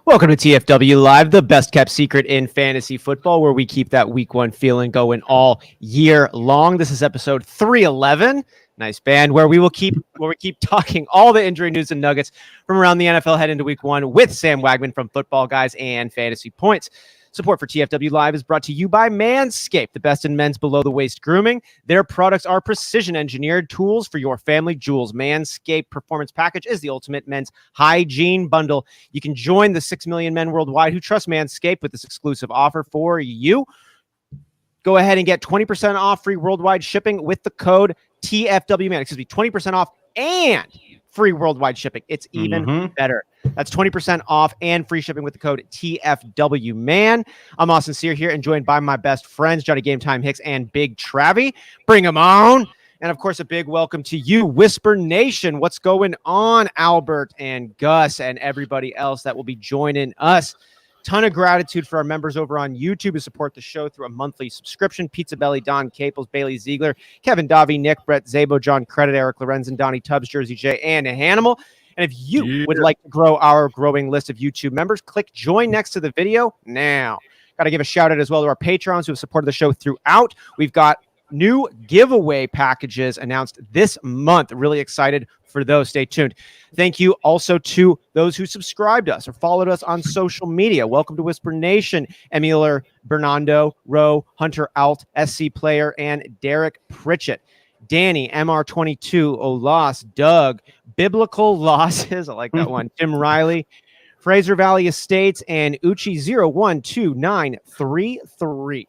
Welcome to TFW Live, the best kept secret in fantasy football, where we keep that week one feeling going all year long. This is episode 311. Nice band, where we keep talking all the injury news and nuggets from around the NFL head into week one with Sam Wagman from Footballguys and Fatnasy Points. Support for TFW Live is brought to you by Manscaped, the best in men's below-the-waist grooming. Their products are precision-engineered tools for your family jewels. Manscaped Performance Package is the ultimate men's hygiene bundle. You can join the 6 million men worldwide who trust Manscaped with this exclusive offer for you. Go ahead and get 20% off free worldwide shipping with the code TFWMan. 20% off and free worldwide shipping. It's even better. That's 20% off and free shipping with the code TFWMan. I'm Austin Sear here and joined by my best friends, Johnny Game Time Hicks and Big Travie. Bring them on. And of course, a big welcome to you, Whisper Nation. What's going on, Albert and Gus and everybody else that will be joining us? Ton of gratitude for our members over on YouTube who support the show through a monthly subscription. Pizza Belly, Don Caples, Bailey Ziegler, Kevin Davi, Nick, Brett Zabo, John Credit, Eric Lorenzen, Donnie Tubbs, Jersey J, and Hanimal. And if you would like to grow our growing list of YouTube members, click join next to the video now. Got to give a shout out as well to our patrons who have supported the show throughout. We've got new giveaway packages announced this month. Really excited for those. Stay tuned. Thank you also to those who subscribed us or followed us on social media. Welcome to Whisper Nation. Emilor, Bernardo, Rowe, Hunter Alt, SC Player, and Derek Pritchett. Danny, MR22, Olas, Doug, Biblical Losses, I like that one, Tim Riley, Fraser Valley Estates, and Uchi012933.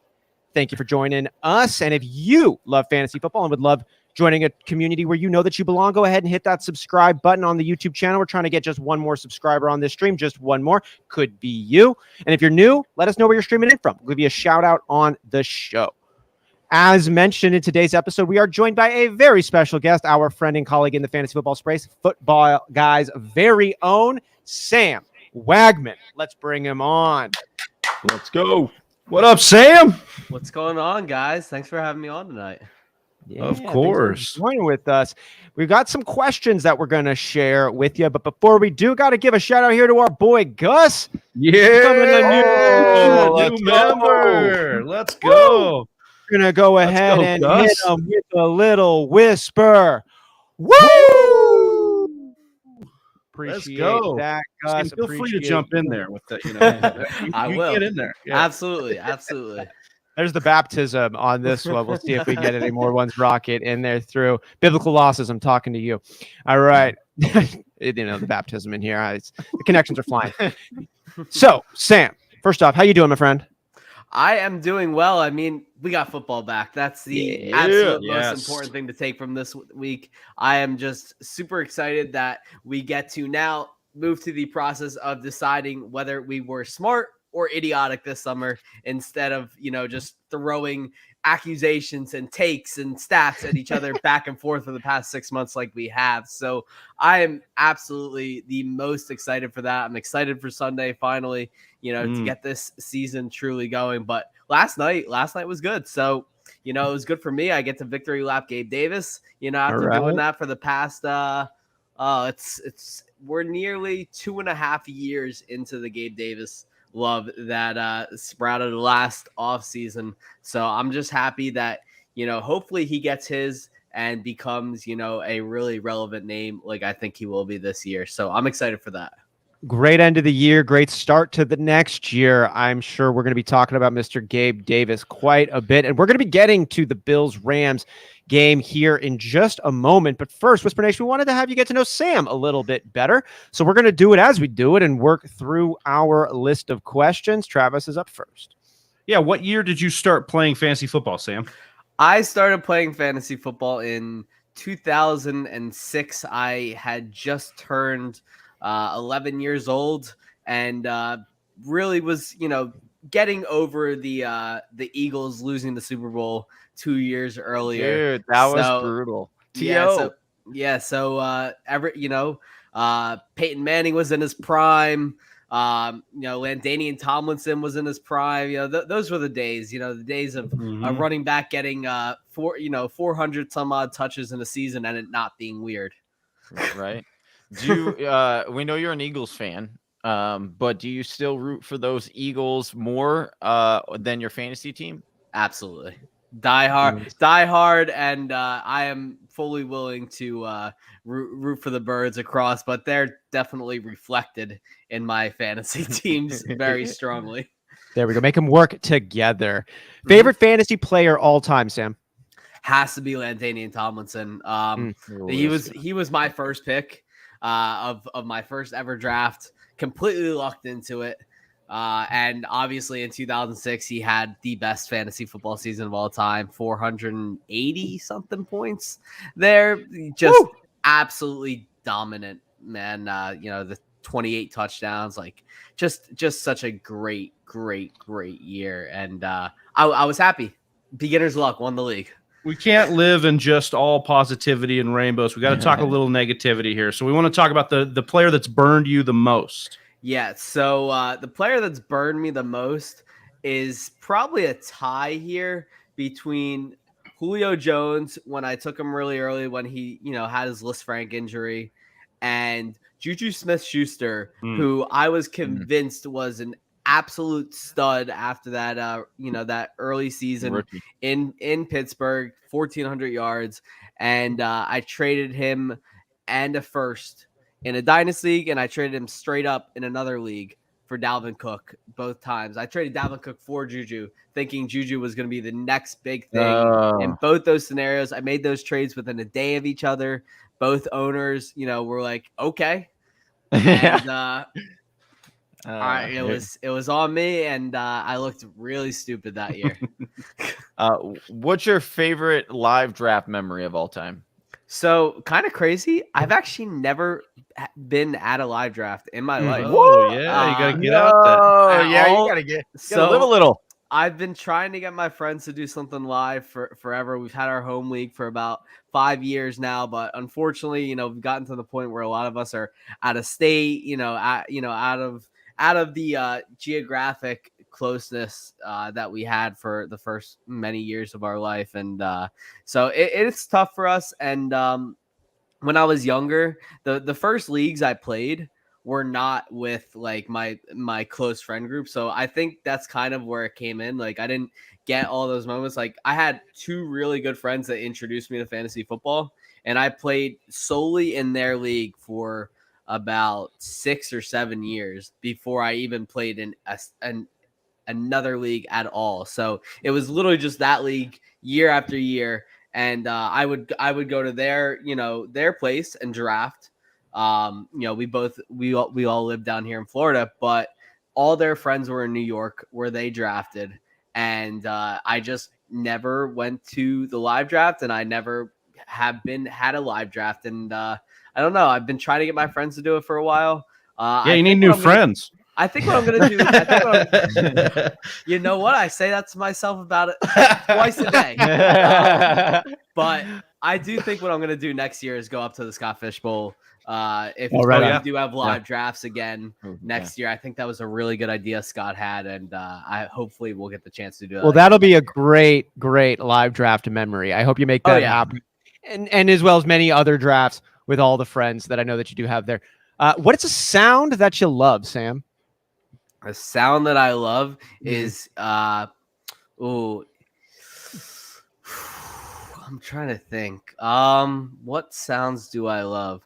Thank you for joining us. And if you love fantasy football and would love joining a community where you know that you belong, go ahead and hit that subscribe button on the YouTube channel. We're trying to get just one more subscriber on this stream, just one more. Could be you. And if you're new, let us know where you're streaming in from. We'll give you a shout out on the show. As mentioned in today's episode, we are joined by a very special guest, our friend and colleague in the fantasy football space, Football Guys' very own Sam Wagman. Let's bring him on. Let's go. What up, Sam? What's going on, guys? Thanks for having me on tonight. Yeah, of course. Joining with us. We've got some questions that we're going to share with you. But before we do, got to give a shout out here to our boy, Gus. Yeah. New member. Let's go. Woo! We're going to go ahead and hit him with a little whisper. Woo! Appreciate that, Gus. Feel free to jump in there with that. I will get in there. Yeah. Absolutely. There's the baptism on this one. We'll see if we get any more ones rocket in there through Biblical Losses. I'm talking to you. All right. The baptism in here. The connections are flying. So, Sam, first off, how you doing, my friend? I am doing well. I mean, we got football back. That's the absolute most important thing to take from this week. I am just super excited that we get to now move to the process of deciding whether we were smart or idiotic this summer instead of, just throwing accusations and takes and stats at each other back and forth for the past 6 months like we have. So I am absolutely the most excited for that. I'm excited for Sunday finally, to get this season truly going. But last night was good. So, it was good for me. I get to victory lap Gabe Davis, after doing that for the past we're nearly 2.5 years into the Gabe Davis love that sprouted last offseason. So I'm just happy that, hopefully he gets his and becomes, a really relevant name like I think he will be this year. So I'm excited for that. Great end of the year. Great start to the next year. I'm sure we're going to be talking about Mr. Gabe Davis quite a bit. And we're going to be getting to the Bills-Rams game here in just a moment. But first, Whisper Nation, we wanted to have you get to know Sam a little bit better. So we're going to do it as we do it and work through our list of questions. Travis is up first. Yeah, what year did you start playing fantasy football, Sam? I started playing fantasy football in 2006. I had just turned 11 years old and really was, getting over the Eagles losing the Super Bowl 2 years earlier. Dude, that was brutal. So Peyton Manning was in his prime. Landanian Tomlinson was in his prime. Those were the days. The days of a running back getting 400 some odd touches in a season and it not being weird. Right. We know you're an Eagles fan, but do you still root for those Eagles more than your fantasy team? Absolutely. Die hard, and I am fully willing to root for the Birds across, but they're definitely reflected in my fantasy teams very strongly. There we go. Make them work together. Favorite fantasy player all time, Sam? Has to be Landanian Tomlinson. He was my first pick of my first ever draft. Completely lucked into it. And obviously in 2006, he had the best fantasy football season of all time, 480 something points there. Just absolutely dominant, man. The 28 touchdowns, like just such a great year. And I was happy. Beginner's luck won the league. We can't live in just all positivity and rainbows. We got to talk a little negativity here. So we want to talk about the player that's burned you the most. Yeah, so the player that's burned me the most is probably a tie here between Julio Jones when I took him really early when he, had his Lis Frank injury, and JuJu Smith-Schuster, who I was convinced was an absolute stud after that, that early season in Pittsburgh, 1,400 yards, and I traded him and a first in a dynasty league, and I traded him straight up in another league for Dalvin Cook both times. I traded Dalvin Cook for JuJu, thinking JuJu was going to be the next big thing. In both those scenarios, I made those trades within a day of each other. Both owners, were like, okay. And, it was on me, and I looked really stupid that year. What's your favorite live draft memory of all time? So kind of crazy. I've actually never been at a live draft in my life. Oh yeah, you gotta get out there. Oh yeah, you gotta live a little. I've been trying to get my friends to do something live for forever. We've had our home league for about 5 years now, but unfortunately, we've gotten to the point where a lot of us are out of state, out of the geographic closeness that we had for the first many years of our life. And so it's tough for us. And when I was younger, the first leagues I played were not with like my close friend group. So I think that's kind of where it came in. Like I didn't get all those moments. Like I had 2 really good friends that introduced me to fantasy football, and I played solely in their league for about 6 or 7 years before I even played in another league at all. So it was literally just that league year after year. And I would go to their place and draft we all live down here in Florida, but all their friends were in New York where they drafted. And I just never went to the live draft, and I never had a live draft. And I don't know. I've been trying to get my friends to do it for a while. You need new friends. I think what I'm going to do, you know what? I say that to myself about it twice a day. But I do think what I'm going to do next year is go up to the Scott Fish Bowl. If we do have live drafts again next year, I think that was a really good idea Scott had, and hopefully we'll get the chance to do it. Well, that'll be a great live draft memory. I hope you make that happen, and as well as many other drafts with all the friends that I know that you do have there. What is a sound that you love, Sam? A sound that I love is I'm trying to think. What sounds do I love?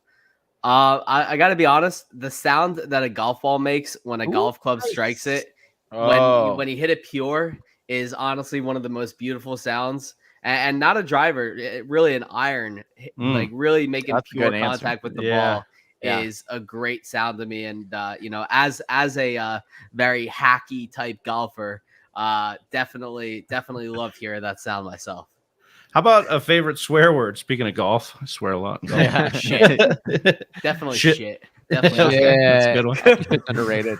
I got to be honest. The sound that a golf ball makes when a golf club strikes it, when you hit it pure, is honestly one of the most beautiful sounds. And not a driver, really an iron, like really making pure contact with the ball is a great sound to me. And as a very hacky type golfer, definitely love hearing that sound myself. How about a favorite swear word? Speaking of golf, I swear a lot. Yeah, shit. Definitely shit. Definitely shit. That's a good one. It's underrated.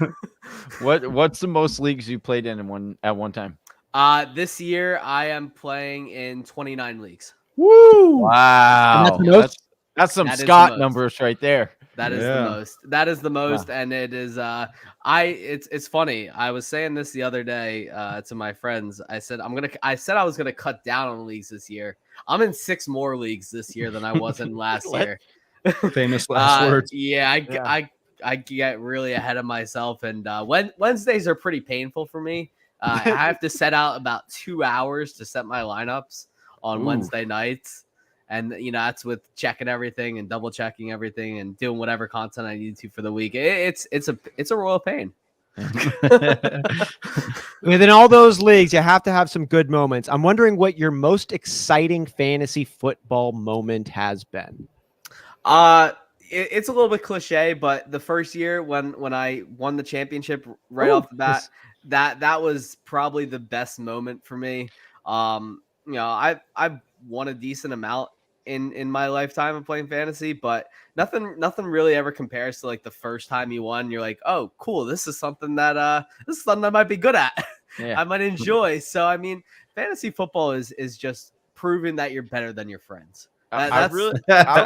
What's the most leagues you played in at one time? This year I am playing in 29 leagues. Woo! Wow. That's some Scott numbers right there. That is the most. That is the most, and it is. It's funny. I was saying this the other day to my friends. I said I was gonna cut down on leagues this year. I'm in 6 more leagues this year than I was in last year. Famous last words. Yeah, I get really ahead of myself, and Wednesdays are pretty painful for me. I have to set out about 2 hours to set my lineups on Wednesday nights. And, that's with checking everything and double checking everything and doing whatever content I need to for the week. It's a royal pain. Within all those leagues, you have to have some good moments. I'm wondering what your most exciting fantasy football moment has been. It's a little bit cliche, but the first year when I won the championship right off the bat, that was probably the best moment for me. I've won a decent amount in my lifetime of playing fantasy, but nothing really ever compares to like the first time you won. You're like, oh, cool, this is something that I might be good at. I might enjoy. So I mean, fantasy football is just proving that you're better than your friends. I've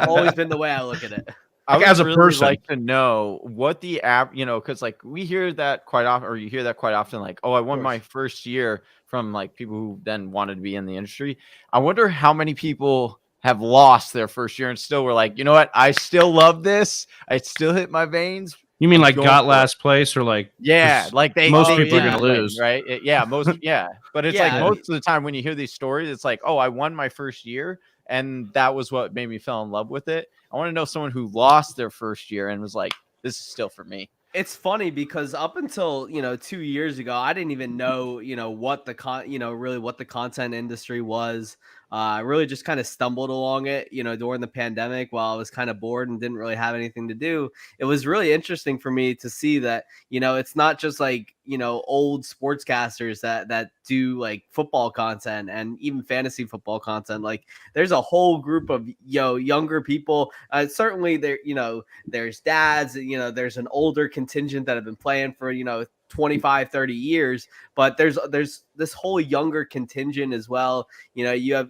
always been the way I look at it. I would as a really person like to know what the app, because like we hear that quite often, or you hear that quite often, like, oh, I won my first year from like people who then wanted to be in the industry. I wonder how many people have lost their first year and still were like, you know what? I still love this. I still hit my veins. You mean like got last place or like? Yeah, like most people are going to lose, right? But it's like most of the time when you hear these stories, it's like, oh, I won my first year. And that was what made me fall in love with it. I want to know someone who lost their first year and was like, this is still for me. It's funny because up until 2 years ago, I didn't even know what the content industry was. I really just kind of stumbled along it, during the pandemic while I was kind of bored and didn't really have anything to do. It was really interesting for me to see that it's not just like old sportscasters that do like football content and even fantasy football content. Like there's a whole group of younger people. Certainly there's dads. There's an older contingent that have been playing for 25, 30 years, but there's this whole younger contingent as well. You have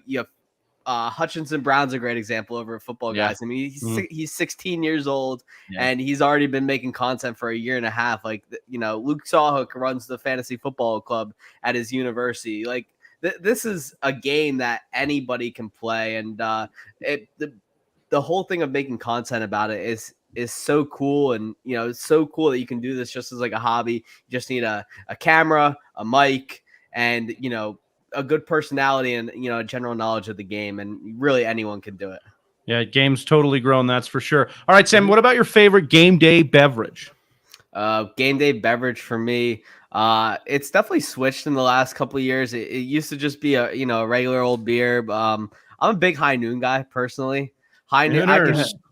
Hutchinson Brown's a great example over at Football Guys. I mean, he's 16 years old and he's already been making content for a year and a half. Like, Luke Sawhook runs the fantasy football club at his university. Like this is a game that anybody can play. And the whole thing of making content about it is so cool. And, it's so cool that you can do this just as like a hobby. You just need a camera, a mic, and, a good personality and, a general knowledge of the game. And really anyone can do it. Yeah. Game's totally grown. That's for sure. All right, Sam, what about your favorite game day beverage? Game day beverage for me. It's definitely switched in the last couple of years. It used to just be a regular old beer. I'm a big high noon guy personally. High noon.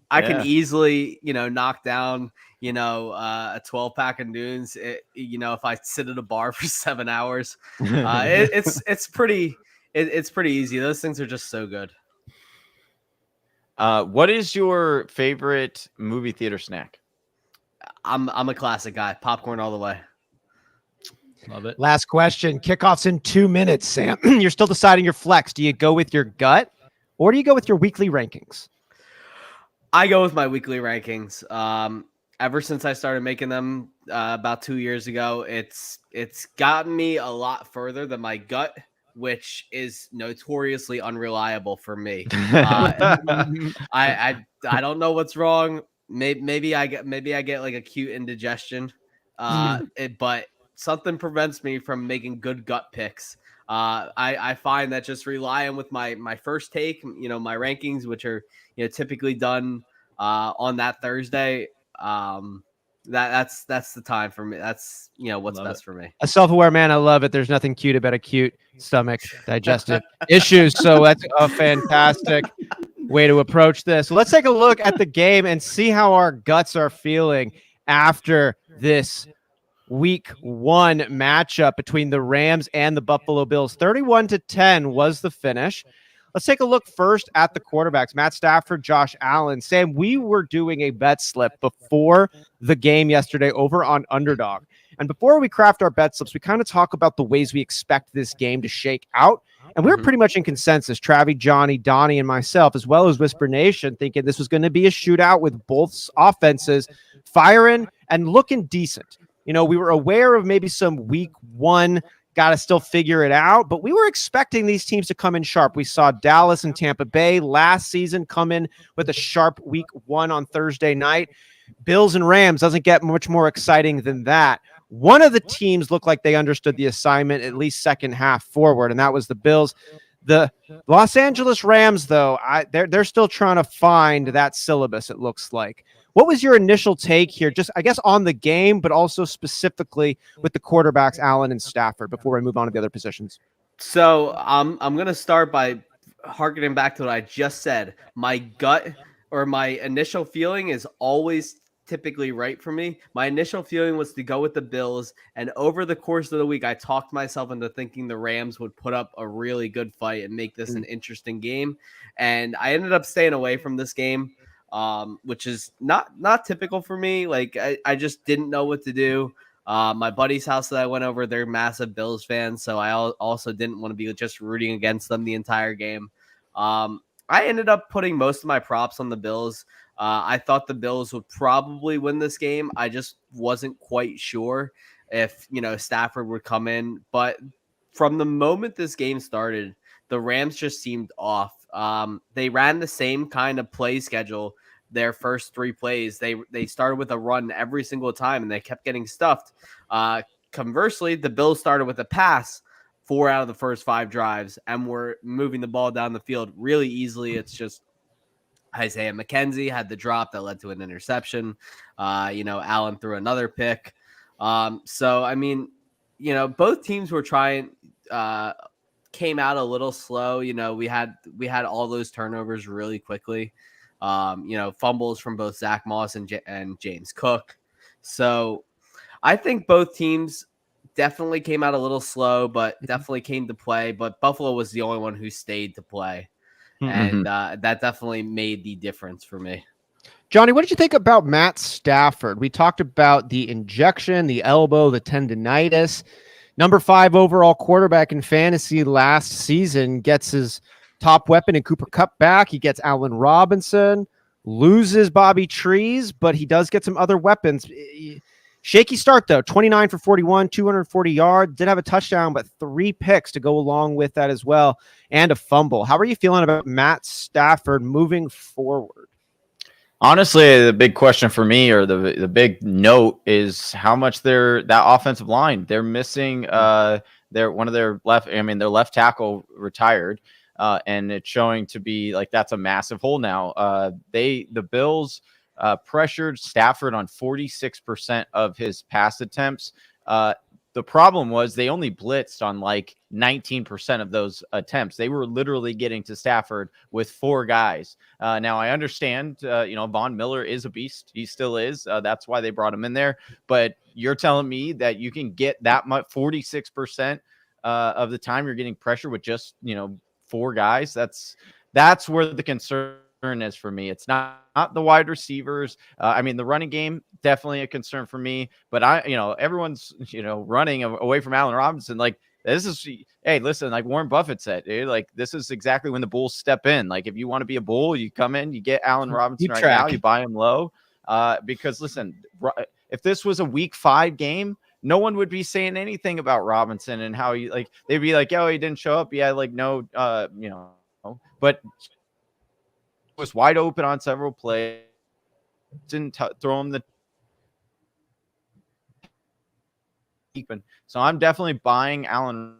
I can easily, knock down, a 12-pack of Dunes, if I sit at a bar for 7 hours. It's pretty easy. Those things are just so good. What is your favorite movie theater snack? I'm a classic guy. Popcorn all the way. Love it. Last question. Kickoff's in 2 minutes, Sam. You're still deciding your flex. Do you go with your gut or do you go with your weekly rankings? I go with my weekly rankings. Ever since I started making them about 2 years ago, it's gotten me a lot further than my gut, which is notoriously unreliable for me. I don't know what's wrong. Maybe I get like acute indigestion, but something prevents me from making good gut picks. I find that just relying with my first take, my rankings, which are typically done on that Thursday. That's the time for me. That's what's best for me. A self-aware man, I love it. There's nothing cute about acute stomach digestive issues. So that's a fantastic way to approach this. So let's take a look at the game and see how our guts are feeling after this Week 1 matchup between the Rams and the Buffalo Bills. 31-10 was the finish. Let's take a look first at the quarterbacks, Matt Stafford, Josh Allen. Sam, we were doing a bet slip before the game yesterday over on Underdog. And before we craft our bet slips, we kind of talk about the ways we expect this game to shake out. And we were pretty much in consensus, Travi, Johnny, Donnie, and myself, as well as Whisper Nation, thinking this was going to be a shootout with both offenses firing and looking decent. We were aware of maybe some Week 1, got to still figure it out, but we were expecting these teams to come in sharp. We saw Dallas and Tampa Bay last season come in with a sharp Week 1 on Thursday night. Bills and Rams doesn't get much more exciting than that. One of the teams looked like they understood the assignment, at least second half forward, and that was the Bills. The Los Angeles Rams, though, they're still trying to find that syllabus, it looks like. What was your initial take here, just I guess on the game, but also specifically with the quarterbacks, Allen and Stafford, before we move on to the other positions? So I'm going to start by harkening back to what I just said. My gut or my initial feeling is always typically right for me. My initial feeling was to go with the Bills, and over the course of the week, I talked myself into thinking the Rams would put up a really good fight and make this an interesting game. And I ended up staying away from this game, which is not typical for me. Like I just didn't know what to do. My buddy's house that I went over, they're massive Bills fans, so I also didn't want to be just rooting against them the entire game. I ended up putting most of my props on the Bills. I thought the Bills would probably win this game. I just wasn't quite sure if, Stafford would come in. But from the moment this game started, the Rams just seemed off. They ran the same kind of play schedule their first 3 plays. They started with a run every single time, and they kept getting stuffed. Conversely, the Bills started with a pass 4 out of the first 5 drives, and were moving the ball down the field really easily. It's just Isaiah McKenzie had the drop that led to an interception. Allen threw another pick. So, I mean, both teams were trying, came out a little slow. We had all those turnovers really quickly. Fumbles from both Zach Moss and James Cook. So I think both teams definitely came out a little slow, but definitely came to play. But Buffalo was the only one who stayed to play. And that definitely made the difference for me. Johnny, what did you think about Matt Stafford? We talked about the injection, the elbow, the tendinitis. Number 5 overall quarterback in fantasy last season, gets his top weapon in Cooper Kupp back. He gets Allen Robinson, loses Bobby Trees, but he does get some other weapons. Shaky start, though. 29 for 41, 240 yards. Did have a touchdown, but 3 picks to go along with that as well, and a fumble. How are you feeling about Matt Stafford moving forward? Honestly, the big question for me, or the big note, is how much that offensive line. They're missing their left tackle retired, and it's showing to be like that's a massive hole now. The Bills pressured Stafford on 46% of his pass attempts. The problem was they only blitzed on like 19% of those attempts. They were literally getting to Stafford with 4 guys. Now I understand, Von Miller is a beast. He still is. That's why they brought him in there. But you're telling me that you can get that much 46% of the time you're getting pressure with just, 4 guys. That's where the concern is for me. It's not the wide receivers. The running game, definitely a concern for me, but everyone's, running away from Allen Robinson. Like, this is, hey, listen, like Warren Buffett said, dude, like this is exactly when the Bulls step in. Like, if you want to be a Bull, you come in, you get Allen Robinson right now, you buy him low. Because listen, if this was a week 5 game, no one would be saying anything about Robinson and how he, like, they'd be like, oh, he didn't show up. Yeah. Like, no, but was wide open on several plays. Didn't throw him the. So I'm definitely buying Allen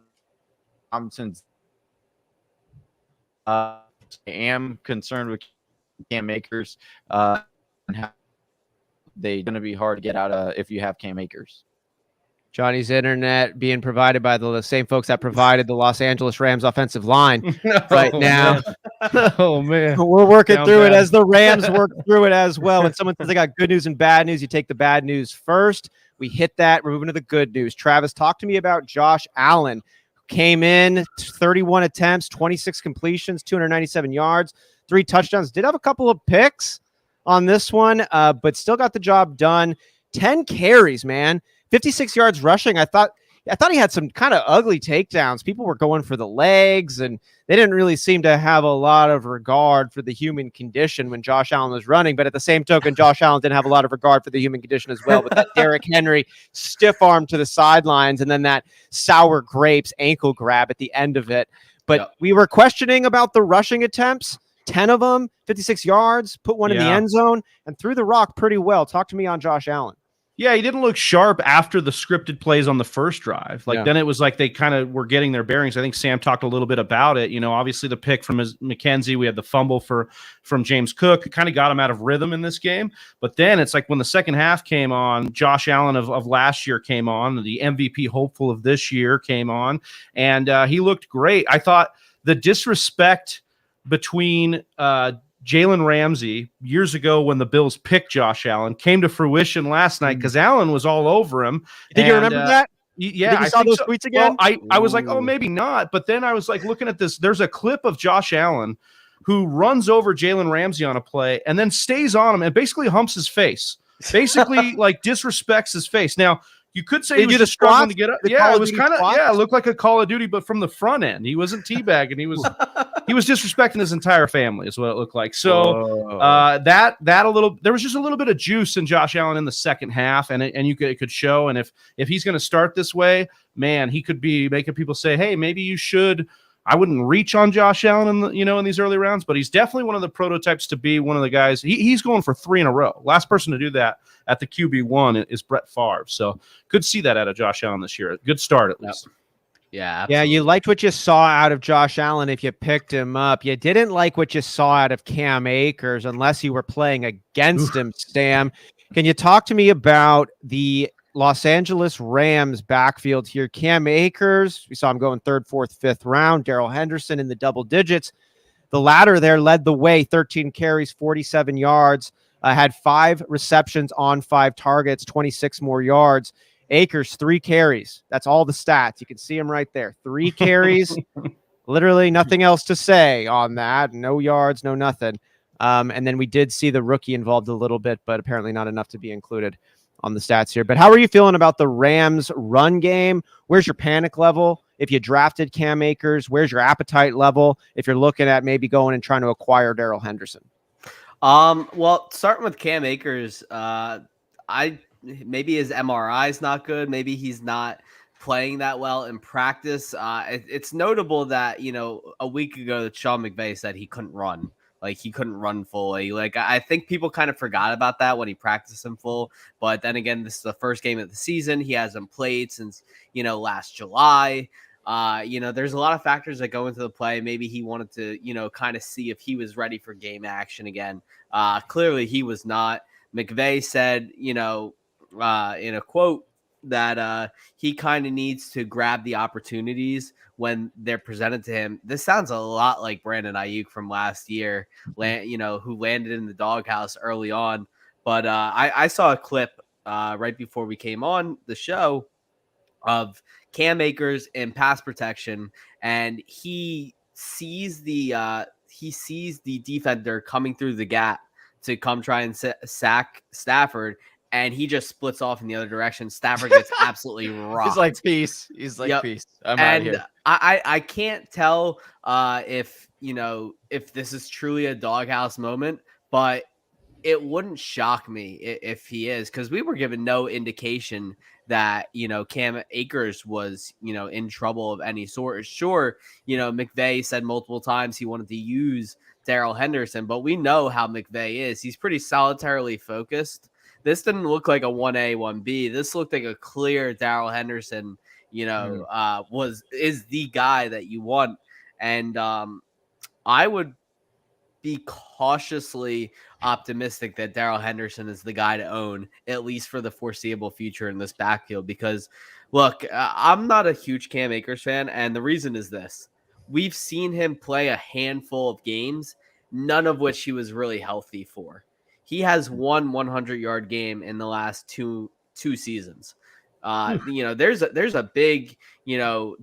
Robinson's. I am concerned with Cam Akers. And how they're going to be hard to get out of if you have Cam Akers. Johnny's internet being provided by the same folks that provided the Los Angeles Rams offensive line right now. Oh, man. We're working through it as the Rams work through it as well. When someone says they got good news and bad news, you take the bad news first. We hit that. We're moving to the good news. Travis, talk to me about Josh Allen, who came in 31 attempts, 26 completions, 297 yards, 3 touchdowns. Did have a couple of picks on this one, but still got the job done. 10 carries, man. 56 yards rushing. I thought he had some kind of ugly takedowns. People were going for the legs, and they didn't really seem to have a lot of regard for the human condition when Josh Allen was running. But at the same token, Josh Allen didn't have a lot of regard for the human condition as well. But that Derrick Henry stiff arm to the sidelines, and then that sour grapes ankle grab at the end of it. But we were questioning about the rushing attempts. 10 of them, 56 yards, put one in the end zone, and threw the rock pretty well. Talk to me on Josh Allen. Yeah, he didn't look sharp after the scripted plays on the first drive. Then it was like they kind of were getting their bearings. I think Sam talked a little bit about it. Obviously the pick from McKenzie, we had the fumble from James Cook. It kind of got him out of rhythm in this game. But then it's like when the second half came on, Josh Allen of last year came on, the MVP hopeful of this year came on, and he looked great. I thought the disrespect between Jalen Ramsey years ago when the Bills picked Josh Allen came to fruition last night because Allen was all over him. Did you remember that? Yeah, I saw those tweets again. Well, I was like, oh, maybe not. But then I was like looking at this. There's a clip of Josh Allen who runs over Jalen Ramsey on a play and then stays on him and basically humps his face. Basically, like disrespects his face. Now, you could say he was just struggling to get up. Yeah, it was kind of it looked like a Call of Duty, but from the front end. He wasn't teabagging. He was disrespecting his entire family, is what it looked like. So that a little, there was just a little bit of juice in Josh Allen in the second half, and it could show. And if he's going to start this way, man, he could be making people say, hey, maybe you should. I wouldn't reach on Josh Allen in these early rounds, but he's definitely one of the prototypes to be one of the guys. He's going for 3 in a row. Last person to do that at the QB1 is Brett Favre. So could see that out of Josh Allen this year. Good start at least. Yeah. Absolutely. Yeah. You liked what you saw out of Josh Allen if you picked him up. You didn't like what you saw out of Cam Akers unless you were playing against him, Sam. Can you talk to me about the Los Angeles Rams backfield here? Cam Akers, we saw him going 3rd, 4th, 5th round. Darrell Henderson in the double digits. The latter there led the way, 13 carries, 47 yards, had 5 receptions on 5 targets, 26 more yards. Akers, 3 carries. That's all the stats. You can see him right there. 3 carries, literally nothing else to say on that. No yards, no nothing. And then we did see the rookie involved a little bit, but apparently not enough to be included on the stats here. But how are you feeling about the Rams run game? Where's your panic level? If you drafted Cam Akers, where's your appetite level? If you're looking at maybe going and trying to acquire Darrell Henderson. Well, starting with Cam Akers, maybe his MRI is not good. Maybe he's not playing that well in practice. It's notable that, a week ago that Sean McVay said he couldn't run. Like, he couldn't run fully. Like, I think people kind of forgot about that when he practiced in full. But then again, this is the first game of the season. He hasn't played since, last July. There's a lot of factors that go into the play. Maybe he wanted to, kind of see if he was ready for game action again. Clearly he was not. McVay said, in a quote, that he kind of needs to grab the opportunities when they're presented to him. This sounds a lot like Brandon Ayuk from last year, who landed in the doghouse early on. But I saw a clip right before we came on the show of Cam Akers in pass protection, and he sees the defender coming through the gap to come try and sack Stafford, and he just splits off in the other direction. Stafford gets absolutely rocked. He's like, peace. He's like, peace. I'm out of here. I can't tell if this is truly a doghouse moment, but it wouldn't shock me if he is, because we were given no indication that, Cam Akers was, in trouble of any sort. Sure, McVay said multiple times he wanted to use Darrell Henderson, but we know how McVay is. He's pretty solitarily focused. This didn't look like a 1A, 1B. This looked like a clear Darrell Henderson, is the guy that you want. And I would be cautiously optimistic that Darrell Henderson is the guy to own, at least for the foreseeable future in this backfield. Because, look, I'm not a huge Cam Akers fan, and the reason is this. We've seen him play a handful of games, none of which he was really healthy for. He has one 100-yard game in the last two seasons. There's a big,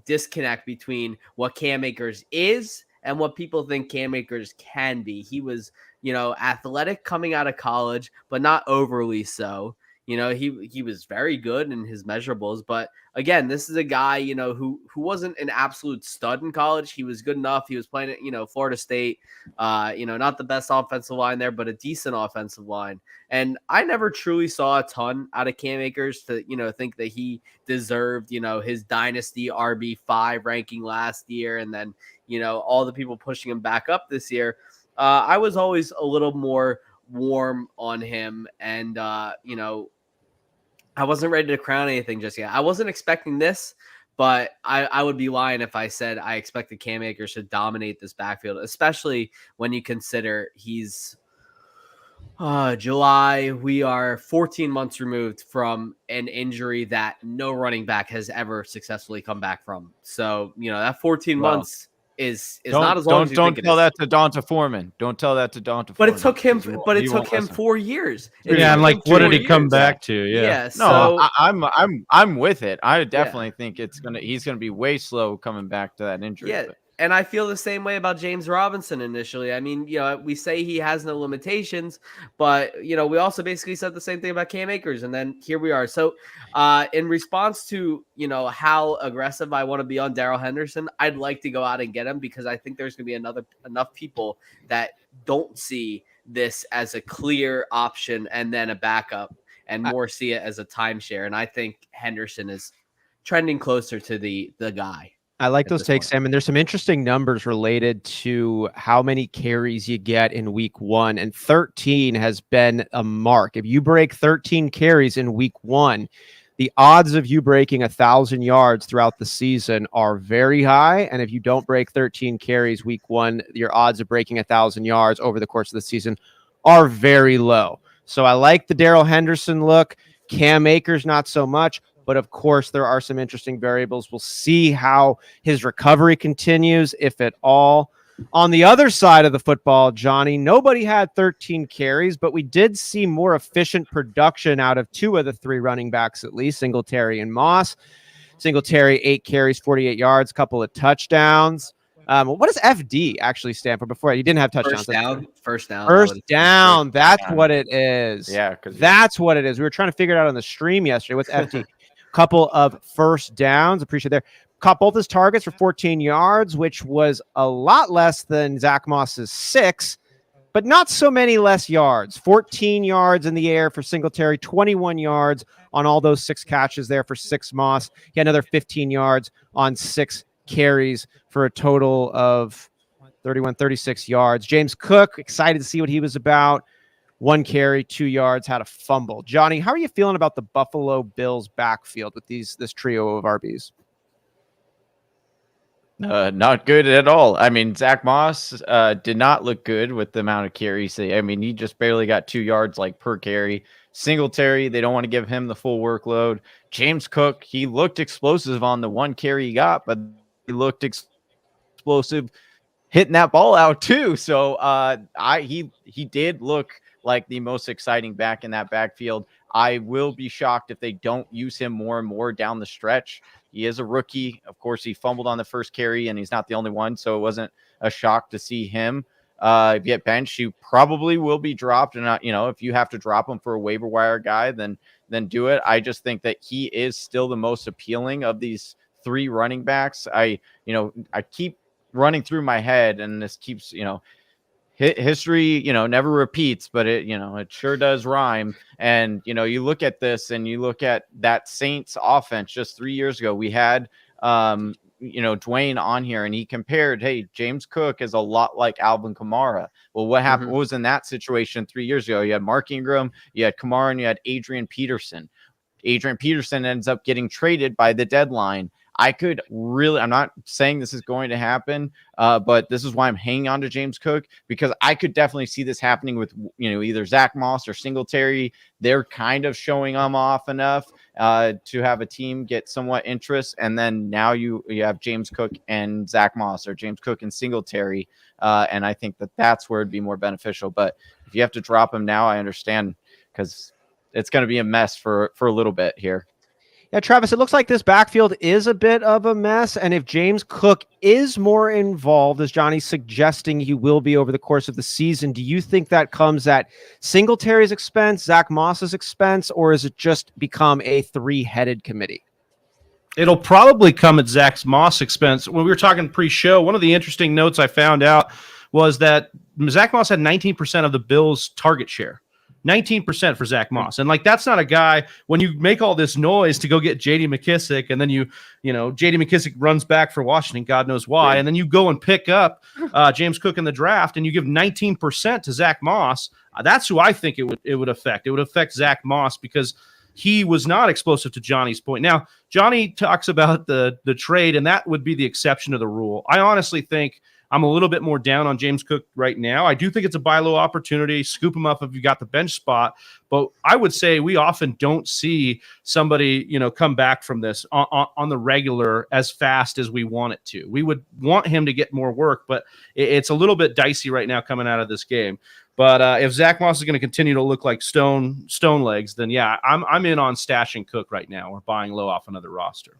disconnect between what Cam Akers is and what people think Cam Akers can be. He was, athletic coming out of college, but not overly so. He was very good in his measurables, but again, this is a guy, who wasn't an absolute stud in college. He was good enough. He was playing at, Florida State, not the best offensive line there, but a decent offensive line. And I never truly saw a ton out of Cam Akers to, think that he deserved, his dynasty RB5 ranking last year. And then, all the people pushing him back up this year. I was always a little more warm on him, and I wasn't ready to crown anything just yet. I wasn't expecting this, but I would be lying if I said I expected Cam Akers to dominate this backfield, especially when you consider he's July. We are 14 months removed from an injury that no running back has ever successfully come back from. So, that 14 months is not as long as you think it is. Don't tell that to Donta Foreman. Don't tell that to Donta Foreman. But it took him 4 years. Yeah, and like, what did he come back to? Yeah. No, I'm with it. I definitely think he's gonna be way slow coming back to that injury. Yeah. And I feel the same way about James Robinson initially. I mean, we say he has no limitations, but, we also basically said the same thing about Cam Akers, and then here we are. So in response to, how aggressive I want to be on Darrell Henderson, I'd like to go out and get him, because I think there's going to be enough people that don't see this as a clear option and then a backup, and more see it as a timeshare. And I think Henderson is trending closer to the guy. I like those takes, Sam. And there's some interesting numbers related to how many carries you get in week 1. And 13 has been a mark. If you break 13 carries in week 1, the odds of you breaking 1,000 yards throughout the season are very high. And if you don't break 13 carries week 1, your odds of breaking 1,000 yards over the course of the season are very low. So I like the Darrell Henderson look. Cam Akers, not so much. But of course, there are some interesting variables. We'll see how his recovery continues, if at all. On the other side of the football, Johnny, nobody had 13 carries, but we did see more efficient production out of 2 of the 3 running backs, at least, Singletary and Moss. Singletary, 8 carries, 48 yards, couple of touchdowns. What does FD actually stand for before? You didn't have touchdowns. First down. First down. That's what it is. Yeah. That's what it is. We were trying to figure it out on the stream yesterday. What's FD? Couple of first downs. Appreciate there. Caught both his targets for 14 yards, which was a lot less than Zach Moss's 6, but not so many less yards. 14 yards in the air for Singletary, 21 yards on all those 6 catches there for 6 Moss. He had another 15 yards on 6 carries for a total of 36 yards. James Cook, excited to see what he was about. 1 carry, 2 yards, had a fumble. Johnny, how are you feeling about the Buffalo Bills backfield with this trio of RBs? Not good at all. I mean, Zach Moss did not look good with the amount of carries. I mean, he just barely got 2 yards per carry. Singletary, they don't want to give him the full workload. James Cook, he looked explosive on the one carry he got, but he looked explosive hitting that ball out too. So he did look like the most exciting back in that backfield. I will be shocked if they don't use him more and more down the stretch. He is a rookie. Of course, he fumbled on the first carry, and he's not the only one, so it wasn't a shock to see him get benched. He probably will be dropped, and if you have to drop him for a waiver wire guy, then do it. I just think that he is still the most appealing of these three running backs. I keep running through my head, and this keeps history never repeats, but it sure does rhyme. And you look at this and you look at that Saints offense just 3 years ago. We had Dwayne on here, and he compared, hey, James Cook is a lot like Alvin Kamara. Well, what happened? What was in that situation 3 years ago? You had Mark Ingram, you had Kamara, and you had Adrian Peterson. Adrian Peterson ends up getting traded by the deadline. I'm not saying this is going to happen, but this is why I'm hanging on to James Cook, because I could definitely see this happening with, either Zach Moss or Singletary. They're kind of showing them off enough to have a team get somewhat interest. And then now you have James Cook and Zach Moss, or James Cook and Singletary. And I think that's where it'd be more beneficial. But if you have to drop him now, I understand, because it's going to be a mess for a little bit here. Yeah, Travis, it looks like this backfield is a bit of a mess. And if James Cook is more involved, as Johnny's suggesting he will be over the course of the season, do you think that comes at Singletary's expense, Zach Moss's expense, or is it just become a three-headed committee? It'll probably come at Zach Moss' expense. When we were talking pre-show, one of the interesting notes I found out was that Zach Moss had 19% of the Bills' target share. 19% for Zach Moss. And that's not a guy, when you make all this noise to go get JD McKissick, and then JD McKissick runs back for Washington, God knows why. And then you go and pick up James Cook in the draft, and you give 19% to Zach Moss. That's who I think it would affect. It would affect Zach Moss, because he was not explosive, to Johnny's point. Now, Johnny talks about the trade, and that would be the exception to the rule. I honestly think I'm a little bit more down on James Cook right now. I do think it's a buy low opportunity. Scoop him up if you got the bench spot. But I would say we often don't see somebody, come back from this on the regular as fast as we want it to. We would want him to get more work, but it's a little bit dicey right now coming out of this game. But if Zach Moss is going to continue to look like stone legs, then yeah, I'm in on stashing Cook right now, or buying low off another roster.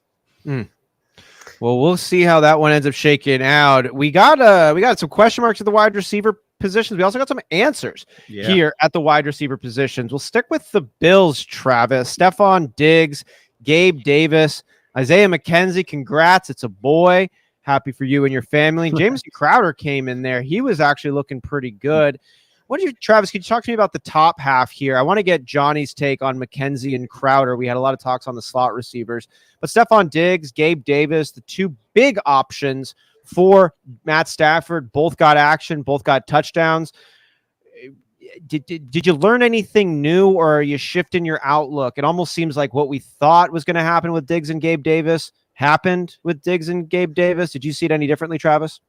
Well, we'll see how that one ends up shaking out. We got some question marks at the wide receiver positions. We also got some answers here at the wide receiver positions. We'll stick with the Bills, Travis. Stephon Diggs, Gabe Davis, Isaiah McKenzie. Congrats. It's a boy. Happy for you and your family. Jameson Crowder came in there. He was actually looking pretty good. Travis, could you talk to me about the top half here? I want to get Johnny's take on McKenzie and Crowder. We had a lot of talks on the slot receivers, but Stephon Diggs, Gabe Davis, the two big options for Matt Stafford, both got action, both got touchdowns. Did you learn anything new, or are you shifting your outlook? It almost seems like what we thought was going to happen with Diggs and Gabe Davis happened with Diggs and Gabe Davis. Did you see it any differently, Travis?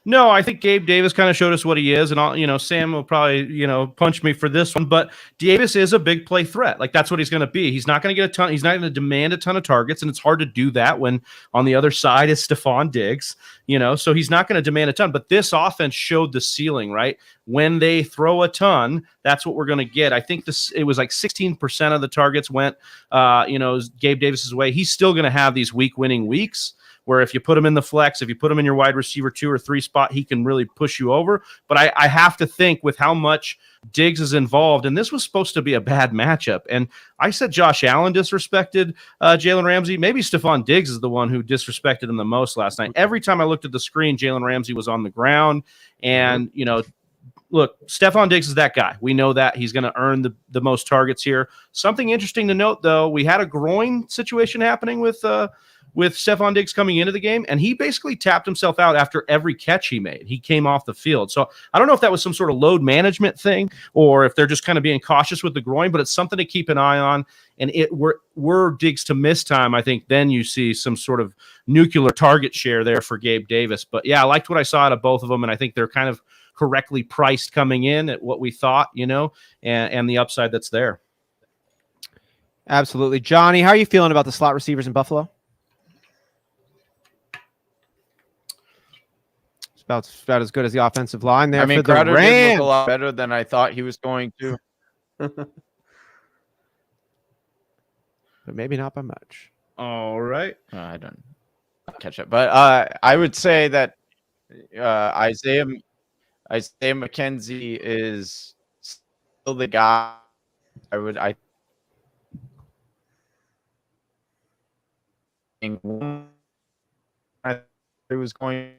No, I think Gabe Davis kind of showed us what he is, and Sam will probably, punch me for this one, but Davis is a big play threat. That's what he's going to be. He's not going to get a ton. He's not going to demand a ton of targets, and it's hard to do that when on the other side is Stephon Diggs, so he's not going to demand a ton, but this offense showed the ceiling, right? When they throw a ton, that's what we're going to get. I think it was like 16% of the targets went, Gabe Davis's way. He's still going to have these winning weeks, where if you put him in the flex, if you put him in your wide receiver 2 or 3 spot, he can really push you over. But I have to think with how much Diggs is involved, and this was supposed to be a bad matchup. And I said Josh Allen disrespected Jalen Ramsey. Maybe Stephon Diggs is the one who disrespected him the most last night. Every time I looked at the screen, Jalen Ramsey was on the ground. And, look, Stephon Diggs is that guy. We know that he's going to earn the most targets here. Something interesting to note, though, we had a groin situation happening with Stephon Diggs coming into the game, and he basically tapped himself out after every catch he made. He came off the field. So I don't know if that was some sort of load management thing, or if they're just kind of being cautious with the groin, but it's something to keep an eye on. And were Diggs to miss time, I think then you see some sort of nuclear target share there for Gabe Davis. But yeah, I liked what I saw out of both of them, and I think they're kind of correctly priced coming in at what we thought, and the upside that's there. Absolutely. Johnny, how are you feeling about the slot receivers in Buffalo? It's about as good as the offensive line there. I mean, for the Crowder did Rams. look a lot better than I thought he was going to. But maybe not by much. All right. I don't catch it, but I would say that Isaiah McKenzie is still the guy. I think it was going.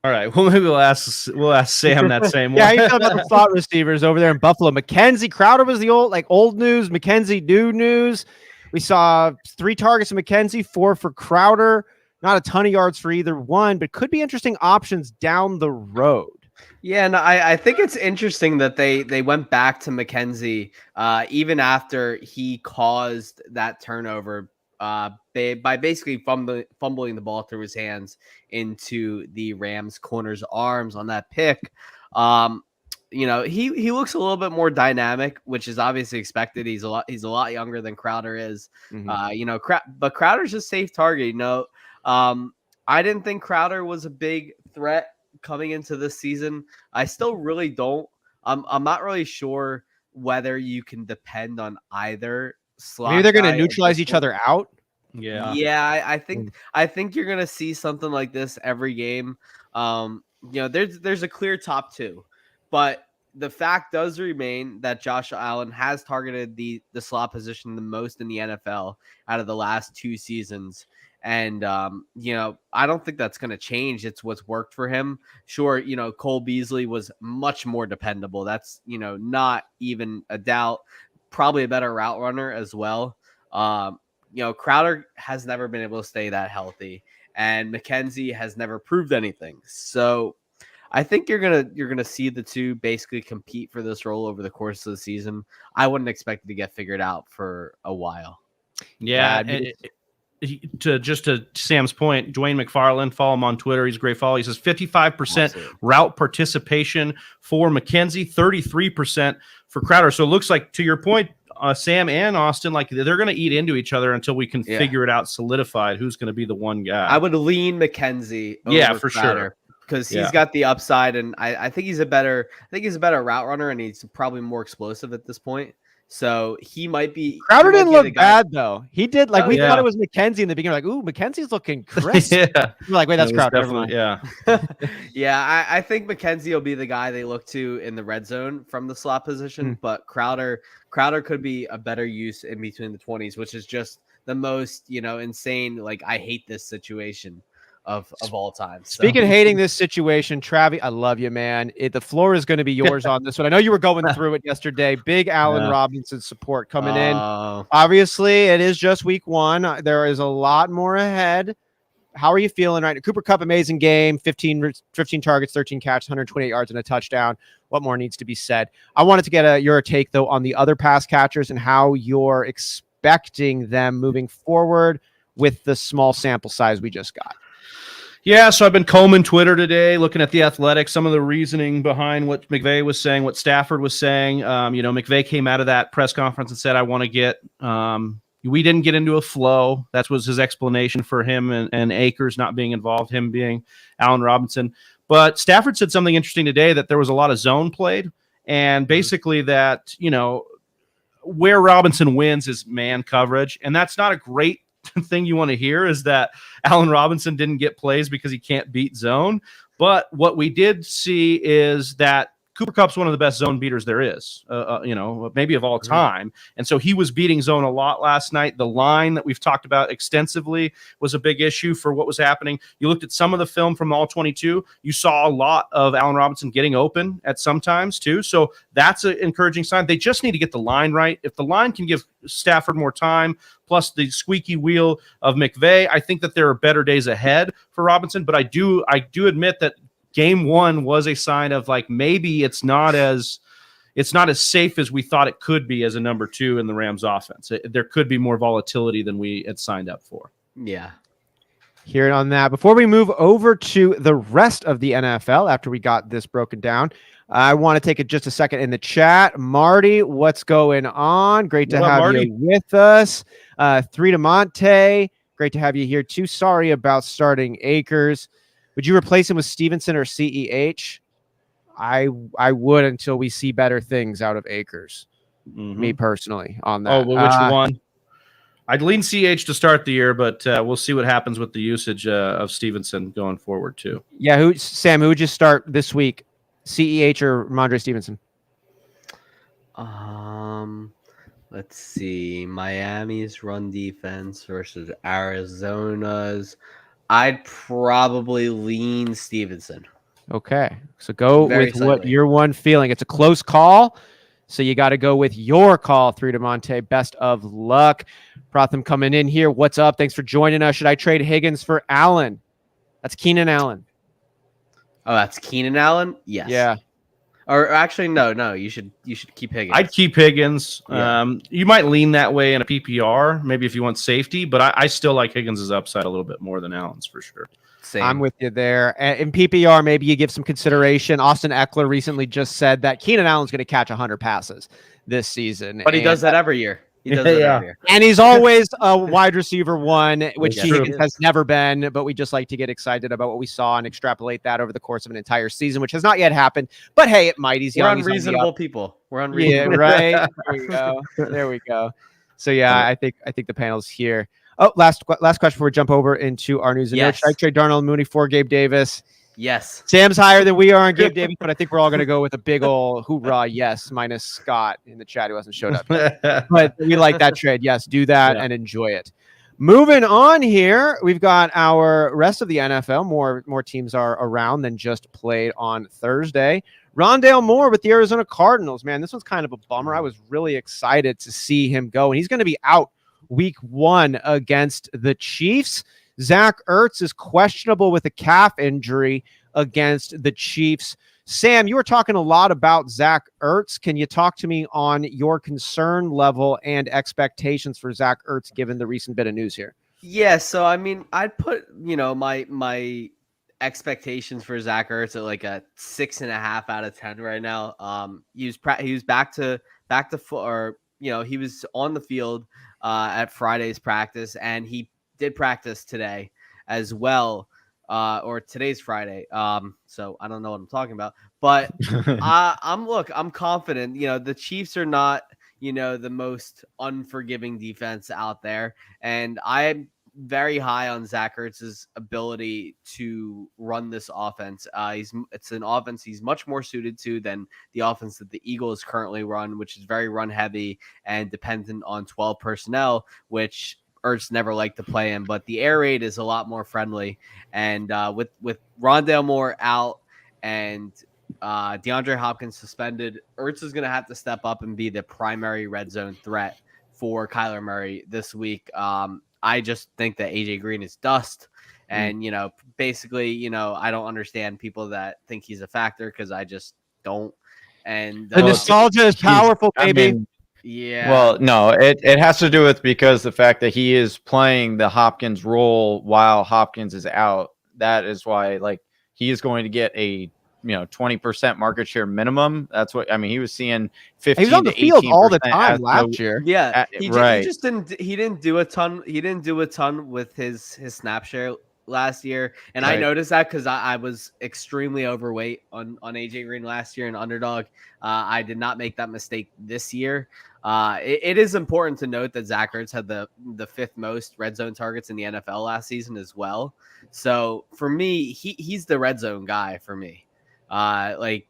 All right. Well, maybe we'll ask Sam that same one. Yeah, how you feel about the slot receivers over there in Buffalo? McKenzie, Crowder was the old news. McKenzie, new news. We saw 3 targets of McKenzie, 4 for Crowder. Not a ton of yards for either one, but could be interesting options down the road. Yeah, and I think it's interesting that they went back to McKenzie even after he caused that turnover by basically fumbling the ball through his hands into the Rams corner's arms on that pick. He looks a little bit more dynamic, which is obviously expected. He's a lot younger than Crowder is. But Crowder's a safe target. I didn't think Crowder was a big threat coming into this season. I still really don't. I'm not really sure whether you can depend on either slot. Maybe they're going to neutralize each other out. Yeah. I think you're going to see something like this every game. There's a clear top 2, but the fact does remain that Josh Allen has targeted the slot position the most in the NFL out of the last 2 seasons. And, I don't think that's going to change. It's what's worked for him. Sure, Cole Beasley was much more dependable. That's, not even a doubt. Probably a better route runner as well. Crowder has never been able to stay that healthy, and McKenzie has never proved anything. So I think you're gonna see the two basically compete for this role over the course of the season. I wouldn't expect it to get figured out for a while. Yeah. To Sam's point, Dwayne McFarland, follow him on Twitter. He's a great follow. He says 55% route participation for McKenzie, 33% for Crowder. So it looks like, to your point, Sam and Austin, like they're going to eat into each other until we can figure it out, solidified who's going to be the one guy. I would lean McKenzie over for Crowder, sure, because he's got the upside, and I think he's a better route runner, and he's probably more explosive at this point. So he might be. Crowder didn't look bad though. He did we thought it was McKenzie in the beginning. Like, ooh, McKenzie's looking crisp. We're like, wait, that's Crowder. Yeah. I think McKenzie will be the guy they look to in the red zone from the slot position, but Crowder could be a better use in between the 20s, which is just the most, insane. Like, I hate this situation of all time. So. Speaking of hating this situation, Travi, I love you, man. The floor is going to be yours on this one. I know you were going through it yesterday. Big Allen Robinson support coming in. Obviously, it is just week 1. There is a lot more ahead. How are you feeling right now? Cooper Kupp, amazing game. 15 targets, 13 catches, 128 yards, and a touchdown. What more needs to be said? I wanted to get your take, though, on the other pass catchers and how you're expecting them moving forward with the small sample size we just got. Yeah, so I've been combing Twitter today, looking at the Athletics, some of the reasoning behind what McVay was saying, what Stafford was saying. McVay came out of that press conference and said, I want to get we didn't get into a flow. That was his explanation for him and Akers not being involved, him being Allen Robinson. But Stafford said something interesting today, that there was a lot of zone played, and basically that, where Robinson wins is man coverage. And that's not a great thing you want to hear, is that Allen Robinson didn't get plays because he can't beat zone. But what we did see is that Cooper Kupp's one of the best zone beaters there is, maybe of all time. And so he was beating zone a lot last night. The line that we've talked about extensively was a big issue for what was happening. You looked at some of the film from all 22. You saw a lot of Allen Robinson getting open at some times too. So that's an encouraging sign. They just need to get the line right. If the line can give Stafford more time, plus the squeaky wheel of McVay, I think that there are better days ahead for Robinson. But I do admit that Game 1 was a sign of, like, maybe it's not as safe as we thought it could be as a number 2 in the Rams offense. There could be more volatility than we had signed up for. Yeah. Hear it on that. Before we move over to the rest of the NFL, after we got this broken down, I want to take just a second in the chat. Marty, what's going on? Great to have Marty? you with us. 3 to Monte, great to have you here too. Sorry about starting Akers. Would you replace him with Stevenson or CEH? I would until we see better things out of Akers. Me personally on that. Oh, well, which one? I'd lean CH to start the year, but we'll see what happens with the usage of Stevenson going forward too. Yeah, Sam, who would you start this week? CEH or Ramondre Stevenson? Let's see. Miami's run defense versus Arizona's. I'd probably lean Stevenson. Okay, so go Very with slightly. what your one feeling. It's a close call, so you got to go with your call. 3 to Monte. Best of luck. Protham coming in here. What's up? Thanks for joining us. Should I trade Higgins for Allen? That's Keenan Allen. Oh, that's Keenan Allen? Yes. Yeah. Or actually, no. You should keep Higgins. I'd keep Higgins. Yeah. You might lean that way in a PPR, maybe if you want safety, but I still like Higgins' upside a little bit more than Allen's for sure. Same. I'm with you there. In PPR, maybe you give some consideration. Austin Eckler recently just said that Keenan Allen's going to catch 100 passes this season. But he does that every year. He does that every year. And he's always a wide receiver 1, which Yes, Higgins has never been. But we just like to get excited about what we saw and extrapolate that over the course of an entire season, which has not yet happened. But hey, it might. He's We're young. He's on the unreasonable up. people. We're unreasonable. Yeah, right. There we go. There we go. So yeah, I think the panel's here. Oh, last question before we jump over into our news and notes. Should I trade Darnell Mooney for Gabe Davis? Yes. Sam's higher than we are on Gabe Davis, but I think we're all going to go with a big old hoorah, yes, minus Scott in the chat who hasn't showed up yet. But we like that trade. Yes, do that and enjoy it. Moving on here, we've got our rest of the NFL. More teams are around than just played on Thursday. Rondale Moore with the Arizona Cardinals. Man, this one's kind of a bummer. I was really excited to see him go, and he's going to be out week 1 against the Chiefs. Zach Ertz is questionable with a calf injury against the Chiefs. Sam, you were talking a lot about Zach Ertz. Can you talk to me on your concern level and expectations for Zach Ertz given the recent bit of news here? Yeah, so I mean, I'd put, my expectations for Zach Ertz at like a 6.5 out of 10 right now. He was back to he was on the field at Friday's practice, and he did practice today as well, or today's Friday. So I don't know what I'm talking about, but I'm confident. The Chiefs are not, the most unforgiving defense out there, and I'm very high on Zach Ertz's ability to run this offense. It's an offense he's much more suited to than the offense that the Eagles currently run, which is very run heavy and dependent on 12 personnel, which Ertz never liked to play in, but the air raid is a lot more friendly. And with Rondale Moore out and DeAndre Hopkins suspended, Ertz is going to have to step up and be the primary red zone threat for Kyler Murray this week. I just think that AJ Green is dust. And, basically, I don't understand people that think he's a factor because I just don't. And the nostalgia is powerful, baby. Yeah. Well, no, it has to do with because the fact that he is playing the Hopkins role while Hopkins is out. That is why, he is going to get a 20% market share minimum. That's what he was seeing. 15 he was on the field all the time last year. Yeah, he just didn't do a ton. He didn't do a ton with his snap share last year, and I noticed that because I was extremely overweight on AJ Green last year in Underdog. I did not make that mistake this year. It is important to note that Zach Ertz had the 5th most red zone targets in the NFL last season as well. So for me, he's the red zone guy for me. Hollywood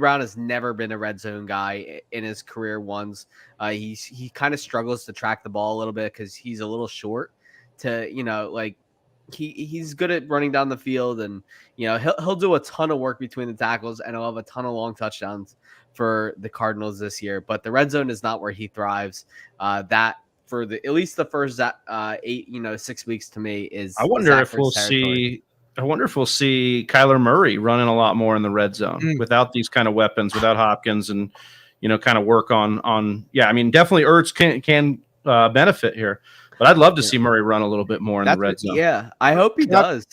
Brown has never been a red zone guy in his career once. He kind of struggles to track the ball a little bit because he's a little short to, he's good at running down the field, and, he'll do a ton of work between the tackles, and he'll have a ton of long touchdowns for the Cardinals this year. But the red zone is not where he thrives. That for at least the first 6 weeks to me is. I wonder if we'll see Kyler Murray running a lot more in the red zone without these kind of weapons, without Hopkins, and kind of work on. Yeah, definitely Ertz can benefit here, but I'd love to see Murray run a little bit more in the red zone. Yeah, I hope he does.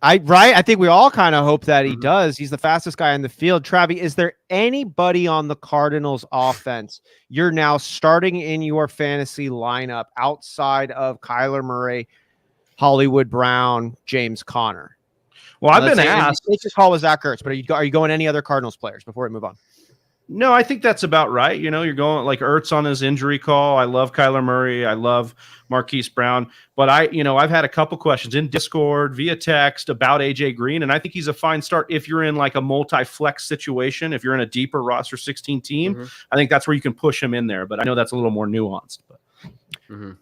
I think we all kind of hope that he does. He's the fastest guy on the field. Travi, is there anybody on the Cardinals offense you're now starting in your fantasy lineup outside of Kyler Murray, Hollywood Brown, James Conner? Well, I've been asked. Take your call with Zach Ertz, but are you going any other Cardinals players before we move on? No, I think that's about right. You're going like Ertz on his injury call. I love Kyler Murray. I love Marquise Brown. But I've had a couple questions in Discord via text about AJ Green, and I think he's a fine start if you're in like a multi-flex situation. If you're in a deeper roster 16 team, I think that's where you can push him in there. But I know that's a little more nuanced. But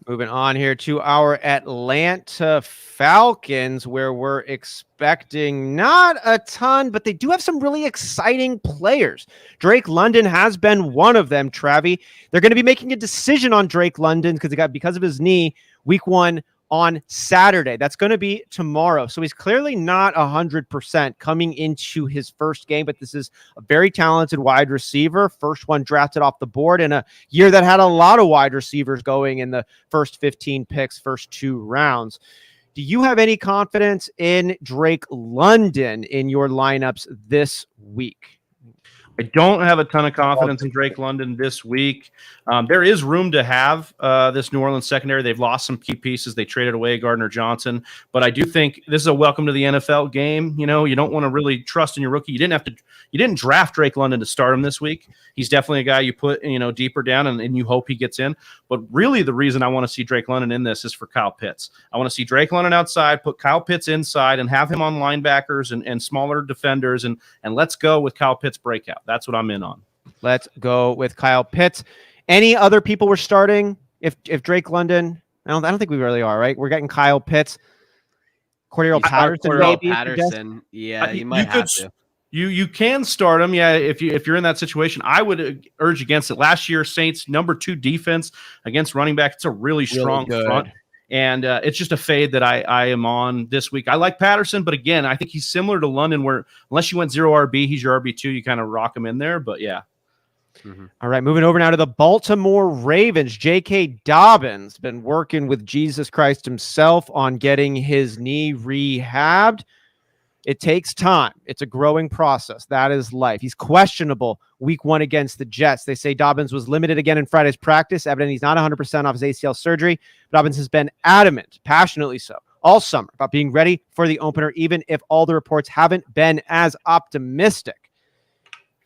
moving on here to our Atlanta Falcons, where we're expecting not a ton, but they do have some really exciting players. Drake London has been one of them, Travi. They're going to be making a decision on Drake London because of his knee week 1 on Saturday. That's going to be tomorrow. So he's clearly not 100% coming into his first game, but this is a very talented wide receiver. First one drafted off the board in a year that had a lot of wide receivers going in the first 15 picks, first 2 rounds. Do you have any confidence in Drake London in your lineups this week? I don't have a ton of confidence in Drake London this week. There is room to have this New Orleans secondary. They've lost some key pieces. They traded away Gardner Johnson, but I do think this is a welcome to the NFL game. You don't want to really trust in your rookie. You didn't draft Drake London to start him this week. He's definitely a guy you put deeper down and you hope he gets in. But really, the reason I want to see Drake London in this is for Kyle Pitts. I want to see Drake London outside, put Kyle Pitts inside, and have him on linebackers and smaller defenders, and let's go with Kyle Pitts breakout. That's what I'm in on. Let's go with Kyle Pitts. Any other people we're starting? If Drake London, I don't think we really are, right? We're getting Kyle Pitts, Cordero Patterson, maybe. Patterson, yeah, you might have to. You can start him, yeah. If you're in that situation, I would urge against it. Last year, Saints number 2 defense against running back. It's a really strong front. And it's just a fade that I am on this week. I like Patterson, but again, I think he's similar to London, where unless you went 0 RB, he's your RB2. You kind of rock him in there, but yeah. All right, moving over now to the Baltimore Ravens. J.K. Dobbins been working with Jesus Christ himself on getting his knee rehabbed. It takes time. It's a growing process. That is life. He's questionable week 1 against the Jets. They say Dobbins was limited again in Friday's practice. Evident he's not 100% off his ACL surgery. Dobbins has been adamant, passionately so, all summer about being ready for the opener, even if all the reports haven't been as optimistic.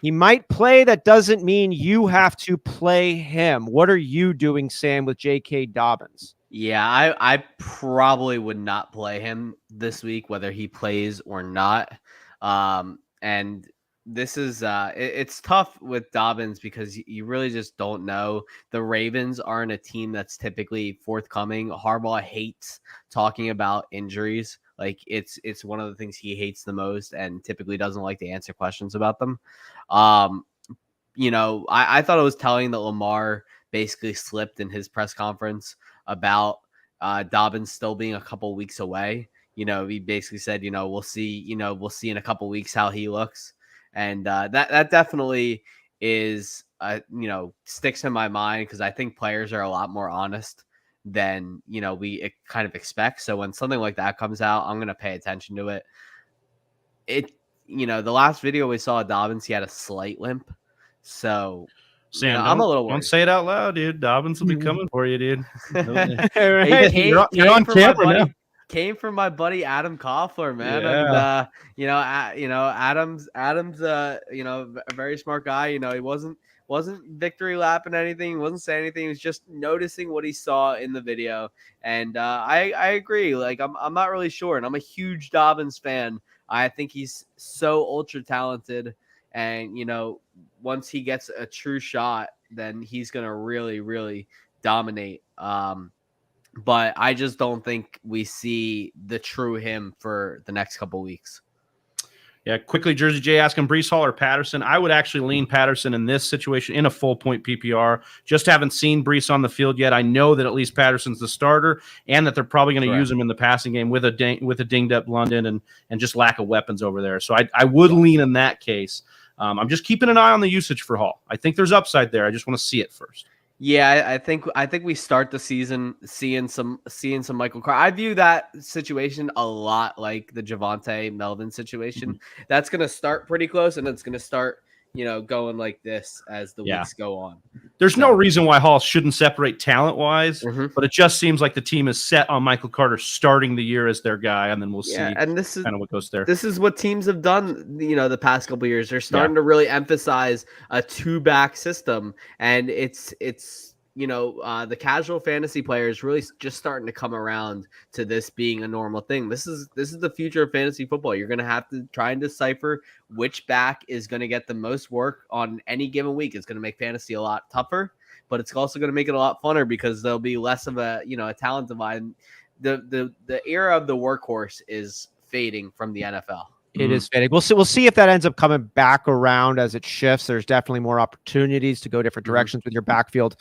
He might play. That doesn't mean you have to play him. What are you doing, Sam, with J.K. Dobbins? Yeah, I probably would not play him this week, whether he plays or not. And this is it's tough with Dobbins because you really just don't know. The Ravens aren't a team that's typically forthcoming. Harbaugh hates talking about injuries. Like it's one of the things he hates the most, and typically doesn't like to answer questions about them. I thought it was telling that Lamar basically slipped in his press conference about Dobbins still being a couple weeks away. He basically said, we'll see in a couple weeks how he looks. And that definitely is, sticks in my mind because I think players are a lot more honest than, we kind of expect. So when something like that comes out, I'm going to pay attention to it. The last video we saw of Dobbins, he had a slight limp. So Sam, I'm a little worried. Don't say it out loud, dude. Dobbins will be coming for you, dude. You're on camera now. Came from my buddy Adam Koffler, man. Yeah. And Adam's a very smart guy. He wasn't victory lapping anything. He wasn't saying anything. He was just noticing what he saw in the video. And I agree. Like I'm not really sure. And I'm a huge Dobbins fan. I think he's so ultra talented. And once he gets a true shot, then he's gonna really, really dominate. But I just don't think we see the true him for the next couple weeks. Yeah, quickly, Jersey J asking Breece Hall or Patterson. I would actually lean Patterson in this situation in a full point PPR. Just haven't seen Breece on the field yet. I know that at least Patterson's the starter and that they're probably going to use him in the passing game with a dinged up London and just lack of weapons over there. So I would lean in that case. I'm just keeping an eye on the usage for Hall. I think there's upside there. I just want to see it first. Yeah, I think we start the season seeing some Michael Carter. I view that situation a lot like the Javonte Melvin situation. That's going to start pretty close, and it's going to start, going like this as the weeks go on. There's no reason why Hall shouldn't separate talent-wise, but it just seems like the team is set on Michael Carter starting the year as their guy, and then we'll see and this is kind of what goes there. This is what teams have done, the past couple of years. They're starting to really emphasize a two-back system, and it's the casual fantasy players really just starting to come around to this being a normal thing. This is the future of fantasy football. You're going to have to try and decipher which back is going to get the most work on any given week. It's going to make fantasy a lot tougher, but it's also going to make it a lot funner because there'll be less of a talent divide. The era of the workhorse is fading from the NFL. It is fading. We'll see if that ends up coming back around as it shifts. There's definitely more opportunities to go different directions with your backfield.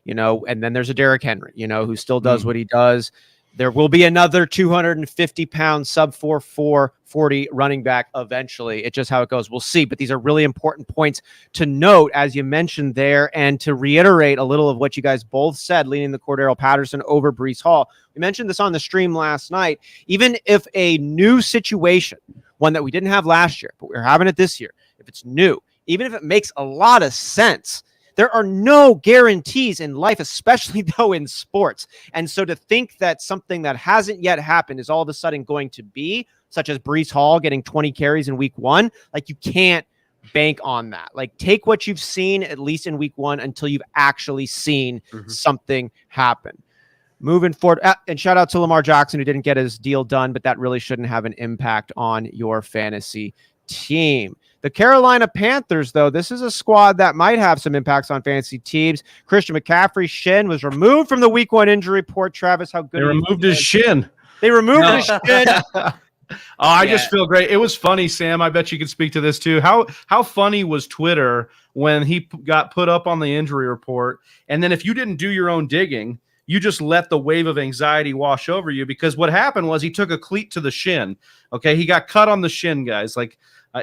And then there's a Derrick Henry, who still does what he does. There will be another 250-pound sub 4.40 running back eventually. It's just how it goes. We'll see. But these are really important points to note, as you mentioned there, and to reiterate a little of what you guys both said, leaning the Cordero Patterson over Breece Hall. We mentioned this on the stream last night. Even if a new situation, one that we didn't have last year, but we're having it this year, if it's new, even if it makes a lot of sense, there are no guarantees in life, especially though in sports. And so to think that something that hasn't yet happened is all of a sudden going to be, such as Breece Hall getting 20 carries in week 1, like you can't bank on that. Like take what you've seen, at least in week 1, until you've actually seen something happen. Moving forward, and shout out to Lamar Jackson, who didn't get his deal done, but that really shouldn't have an impact on your fantasy team. The Carolina Panthers, though, this is a squad that might have some impacts on fantasy teams. Christian McCaffrey's shin was removed from the week 1 injury report. Travis, how good? They removed his shin. They removed his shin. I just feel great. It was funny, Sam. I bet you could speak to this too. How funny was Twitter when he got put up on the injury report, and then if you didn't do your own digging, you just let the wave of anxiety wash over you, because what happened was he took a cleat to the shin. Okay, he got cut on the shin, guys. Like.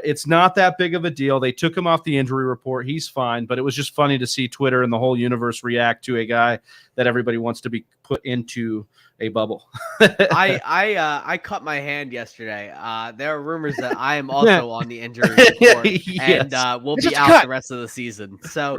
It's not that big of a deal. They took him off the injury report. He's fine, but it was just funny to see Twitter and the whole universe react to a guy that everybody wants to be put into a bubble. I cut my hand yesterday. There are rumors that I am also on the injury report and will be out the rest of the season. So,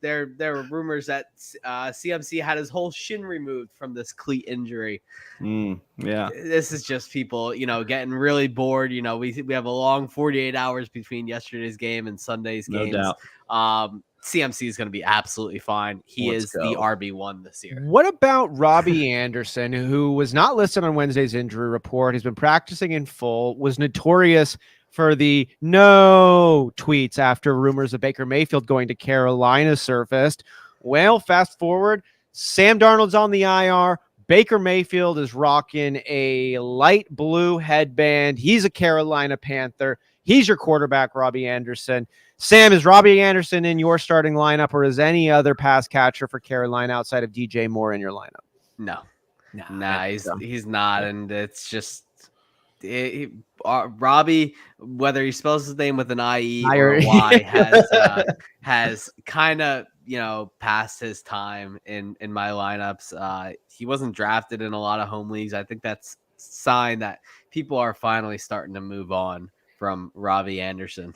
there were rumors that CMC had his whole shin removed from this cleat injury. This is just people, getting really bored. We have a long 48 hours between yesterday's game and Sunday's games. No doubt. CMC is going to be absolutely fine. He is the RB1 this year. What about Robbie Anderson, who was not listed on Wednesday's injury report? He's been practicing in full, was notorious for the no tweets after rumors of Baker Mayfield going to Carolina surfaced. Well, fast forward, Sam Darnold's on the IR. Baker Mayfield is rocking a light blue headband. He's a Carolina Panther. He's your quarterback, Robbie Anderson. Sam, is Robbie Anderson in your starting lineup, or is any other pass catcher for Carolina outside of DJ Moore in your lineup? No, he's not. And it's just Robbie, whether he spells his name with an IE or a Y, has kind of, passed his time in my lineups. He wasn't drafted in a lot of home leagues. I think that's a sign that people are finally starting to move on from Robbie Anderson.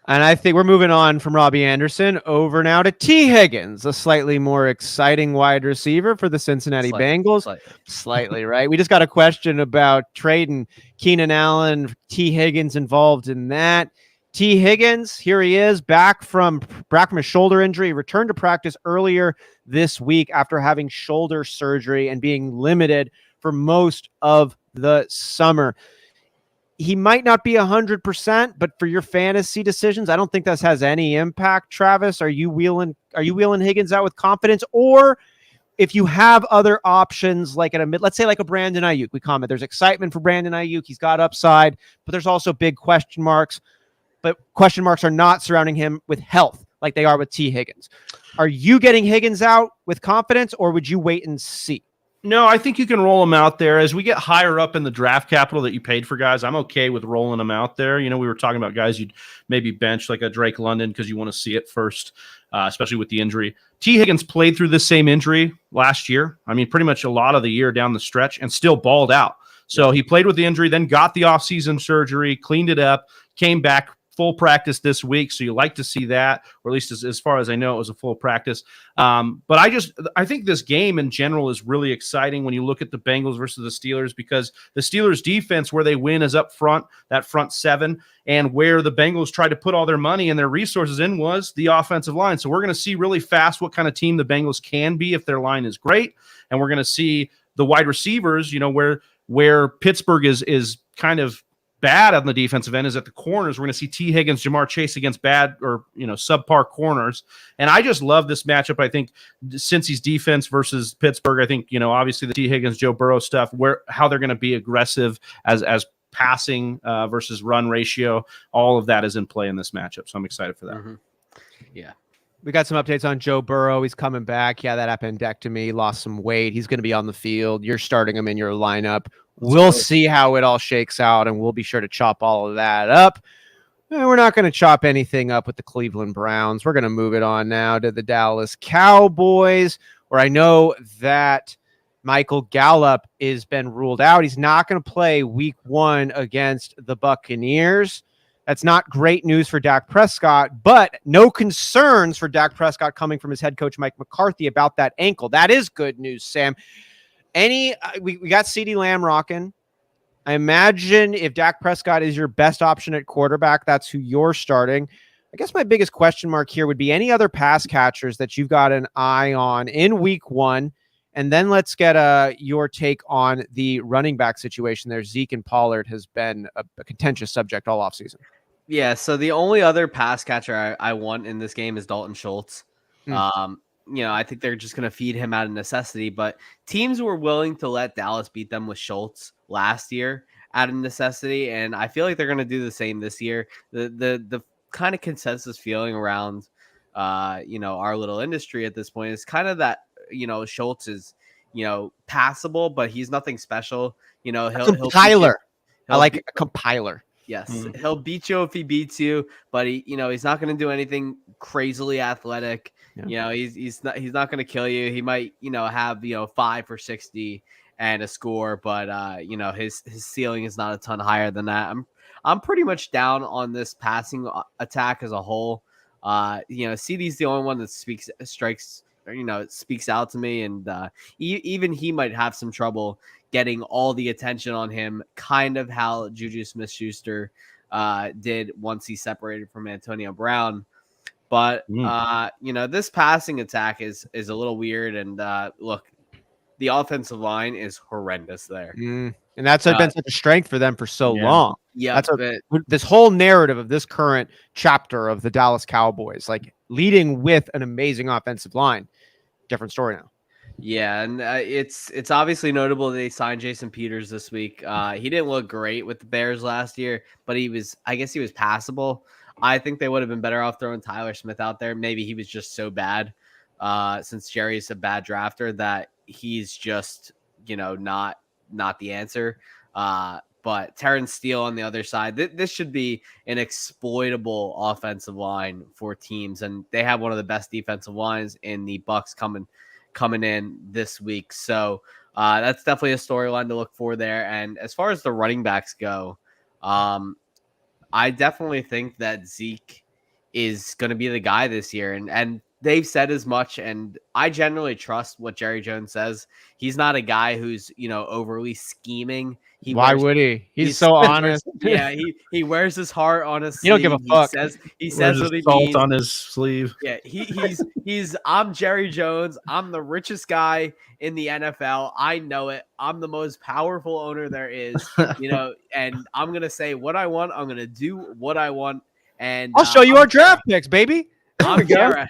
And I think we're moving on from Robbie Anderson over now to T. Higgins, a slightly more exciting wide receiver for the Cincinnati Bengals. Slightly, right? We just got a question about trading Keenan Allen, T. Higgins involved in that. T. Higgins, here he is, back from a shoulder injury, returned to practice earlier this week after having shoulder surgery and being limited for most of the summer. He might not be 100%, but for your fantasy decisions, I don't think this has any impact. Travis, are you wheeling Higgins out with confidence? Or if you have other options, like let's say like a Brandon Ayuk, we comment, there's excitement for Brandon Ayuk. He's got upside, but there's also big question marks. But question marks are not surrounding him with health like they are with T. Higgins. Are you getting Higgins out with confidence, or would you wait and see? No, I think you can roll them out there. As we get higher up in the draft capital that you paid for guys, I'm okay with rolling them out there. We were talking about guys you'd maybe bench like a Drake London because you want to see it first, especially with the injury. T. Higgins played through this same injury last year. I mean, pretty much a lot of the year down the stretch and still balled out. So he played with the injury, then got the offseason surgery, cleaned it up, came back full practice this week. So you like to see that, or at least as far as I know, it was a full practice. But I think this game in general is really exciting when you look at the Bengals versus the Steelers, because the Steelers defense, where they win is up front, that front seven, and where the Bengals tried to put all their money and their resources in was the offensive line. So we're going to see really fast what kind of team the Bengals can be if their line is great. And we're going to see the wide receivers, where Pittsburgh is kind of bad on the defensive end is at the corners. We're going to see T. Higgins, Jamar Chase against bad or subpar corners. And I just love this matchup. I think Cincy's defense versus Pittsburgh, I think, obviously the T. Higgins, Joe Burrow stuff, how they're going to be aggressive as passing versus run ratio, all of that is in play in this matchup. So I'm excited for that. Mm-hmm. Yeah. We got some updates on Joe Burrow. He's coming back. Yeah, that appendectomy, lost some weight. He's going to be on the field. You're starting him in your lineup. We'll see how it all shakes out, and we'll be sure to chop all of that up. We're not going to chop anything up with the Cleveland Browns. We're going to move it on now to the Dallas Cowboys, where I know that Michael Gallup has been ruled out. He's not going to play week 1 against the Buccaneers. That's not great news for Dak Prescott, but no concerns for Dak Prescott coming from his head coach, Mike McCarthy, about that ankle. That is good news, Sam. We got CeeDee Lamb rocking. I imagine if Dak Prescott is your best option at quarterback, that's who you're starting. I guess my biggest question mark here would be any other pass catchers that you've got an eye on in week 1. And then let's get your take on the running back situation there. Zeke and Pollard has been a contentious subject all offseason. Yeah, so the only other pass catcher I want in this game is Dalton Schultz. I think they're just going to feed him out of necessity, but teams were willing to let Dallas beat them with Schultz last year out of necessity, and I feel like they're going to do the same this year. The kind of consensus feeling around our little industry at this point is kind of that Schultz is passable, but he's nothing special. He'll compiler. I like a compiler. Yes, He'll beat you if he beats you, but he's not going to do anything crazily athletic. Yeah. He's not going to kill you. He might have 5 for 60 and a score, but his ceiling is not a ton higher than that. I'm pretty much down on this passing attack as a whole. CD's the only one that speaks out to me, and even he might have some trouble getting all the attention on him, kind of how JuJu Smith-Schuster did once he separated from Antonio Brown. But this passing attack is a little weird, and look, the offensive line is horrendous there. And that's been such a strength for them for so long. Yeah, this whole narrative of this current chapter of the Dallas Cowboys, like leading with an amazing offensive line. Different story now. Yeah, and it's obviously notable that they signed Jason Peters this week. He didn't look great with the Bears last year, but he was passable. I think they would have been better off throwing Tyler Smith out there. Maybe he was just so bad, since Jerry's a bad drafter, that he's just not the answer. But Terrence Steele on the other side, this should be an exploitable offensive line for teams, and they have one of the best defensive lines in the Bucs coming in this week. So that's definitely a storyline to look for there. And as far as the running backs go, I definitely think that Zeke is going to be the guy this year, and they've said as much, and I generally trust what Jerry Jones says. He's not a guy who's, overly scheming. Why would he? He's so honest. Yeah, he wears his heart on his sleeve. You don't give a fuck. He says what he salt means. on his sleeve. Yeah, he's I'm Jerry Jones. I'm the richest guy in the NFL. I know it. I'm the most powerful owner there is, and I'm going to say what I want. I'm going to do what I want. And I'll show you our draft picks, baby. I'm Jera.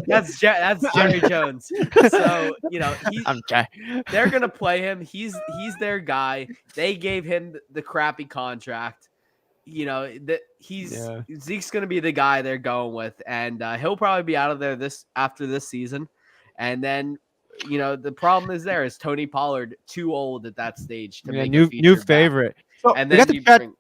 That's Jerry Jones. So they're gonna play him. He's their guy. They gave him the crappy contract. Zeke's gonna be the guy they're going with, and he'll probably be out of there after this season. And then the problem is Tony Pollard too old at that stage to make a new featured back. favorite. So And we then got the you chat. bring,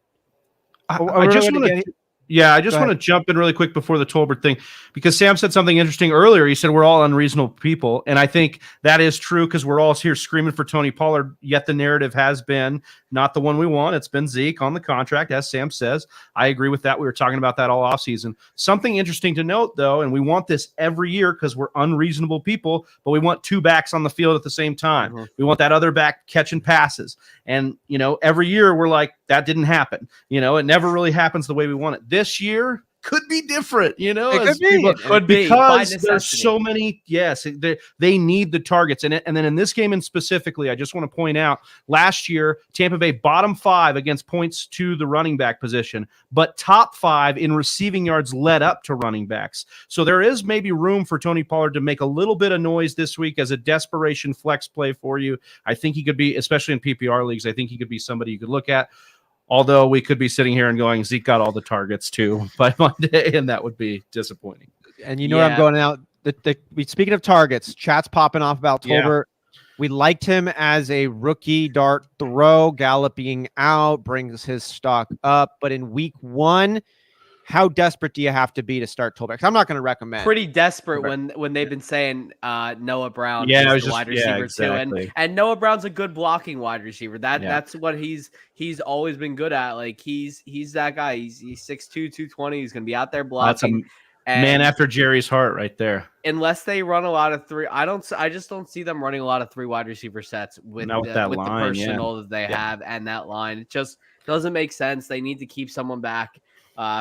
I just want to. Yeah, I just want to jump in really quick before the Tolbert thing, because Sam said something interesting earlier. He said we're all unreasonable people, and I think that is true because we're all here screaming for Tony Pollard, yet the narrative has been not the one we want. It's been Zeke on the contract, as Sam says. I agree with that. We were talking about that all offseason. Something interesting to note, though, and we want this every year because we're unreasonable people, but we want two backs on the field at the same time. Mm-hmm. We want that other back catching passes. And, every year we're like, that didn't happen. It never really happens the way we want it. This year could be different, It could be. Because there's so many. Yes, they need the targets. And then in this game specifically, I just want to point out, last year, Tampa Bay bottom 5 against points to the running back position, but top 5 in receiving yards led up to running backs. So there is maybe room for Tony Pollard to make a little bit of noise this week as a desperation flex play for you. I think he could be, especially in PPR leagues, I think he could be somebody you could look at. Although we could be sitting here and going, Zeke got all the targets too by Monday, and that would be disappointing. And what I'm going out. Speaking of targets, chat's popping off about Tolbert. Yeah. We liked him as a rookie dart throw. Gallup being out brings his stock up. But in week 1, how desperate do you have to be to start Tolbert? I'm not going to recommend. Pretty desperate when they've been saying Noah Brown is the wide receiver exactly. too, and Noah Brown's a good blocking wide receiver. That's what he's always been good at. Like he's that guy. He's 6'2", 220. He's going to be out there blocking. That's a man after Jerry's heart right there. Unless they run a lot of 3, I just don't see them running a lot of 3 wide receiver sets with the personnel that they have and that line. It just doesn't make sense. They need to keep someone back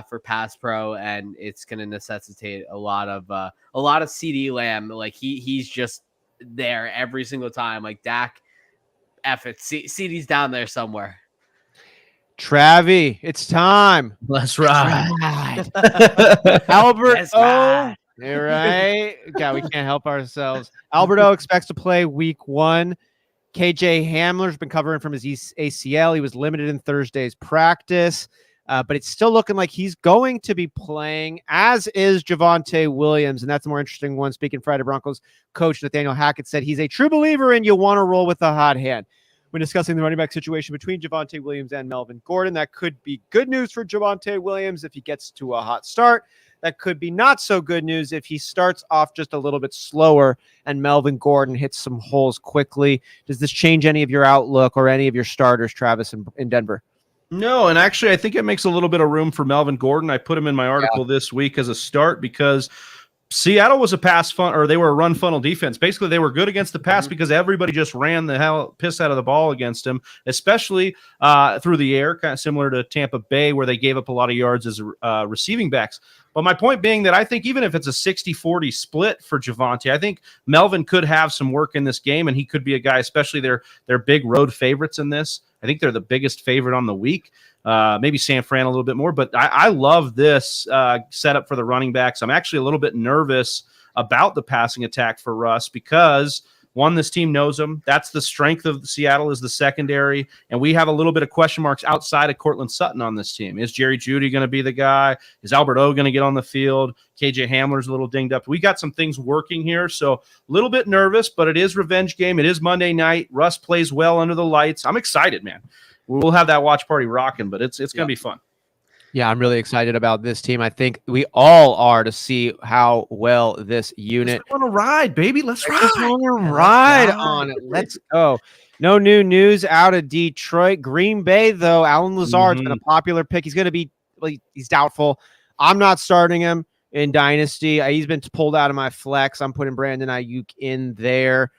for pass pro, and it's going to necessitate a lot of CeeDee Lamb. Like he's just there every single time. Like Dak, CeeDee's down there somewhere. Travi, it's time. Let's ride. Albert Let's ride. All right. God, we can't help ourselves. Alberto expects to play week 1. KJ Hamler's been covering from his ACL. He was limited in Thursday's practice. But it's still looking like he's going to be playing, as is Javonte Williams. And that's the more interesting one. Speaking Friday Broncos coach Nathaniel Hackett said he's a true believer and you want to roll with the hot hand. When discussing the running back situation between Javonte Williams and Melvin Gordon, that could be good news for Javonte Williams if he gets to a hot start. That could be not so good news if he starts off just a little bit slower and Melvin Gordon hits some holes quickly. Does this change any of your outlook or any of your starters, Travis, in Denver? No, and actually, I think it makes a little bit of room for Melvin Gordon. I put him in my article this week as a start because Seattle was they were a run funnel defense. Basically, they were good against the pass because everybody just ran the piss out of the ball against him, especially through the air, kind of similar to Tampa Bay, where they gave up a lot of yards as receiving backs. But my point being that I think even if it's a 60-40 split for Javonte, I think Melvin could have some work in this game, and he could be a guy, especially their big road favorites in this. I think they're the biggest favorite on the week. Maybe San Fran a little bit more, but I love this setup for the running backs. I'm actually a little bit nervous about the passing attack for Russ because, one, this team knows him. That's the strength of Seattle is the secondary, and we have a little bit of question marks outside of Cortland Sutton on this team. Is Jerry Jeudy going to be the guy? Is Albert O going to get on the field? KJ Hamler's a little dinged up. We got some things working here, so a little bit nervous, but it is revenge game. It is Monday night. Russ plays well under the lights. I'm excited, man. We'll have that watch party rocking, but it's going to be fun. Yeah, I'm really excited about this team. I think we all are to see how well this unit. Let's go on a ride, baby. Let's ride. Ride on it. Let's go. No new news out of Detroit. Green Bay, though, Allen Lazard's been a popular pick. He's going to be he's doubtful. I'm not starting him in Dynasty. He's been pulled out of my flex. I'm putting Brandon Ayuk in there.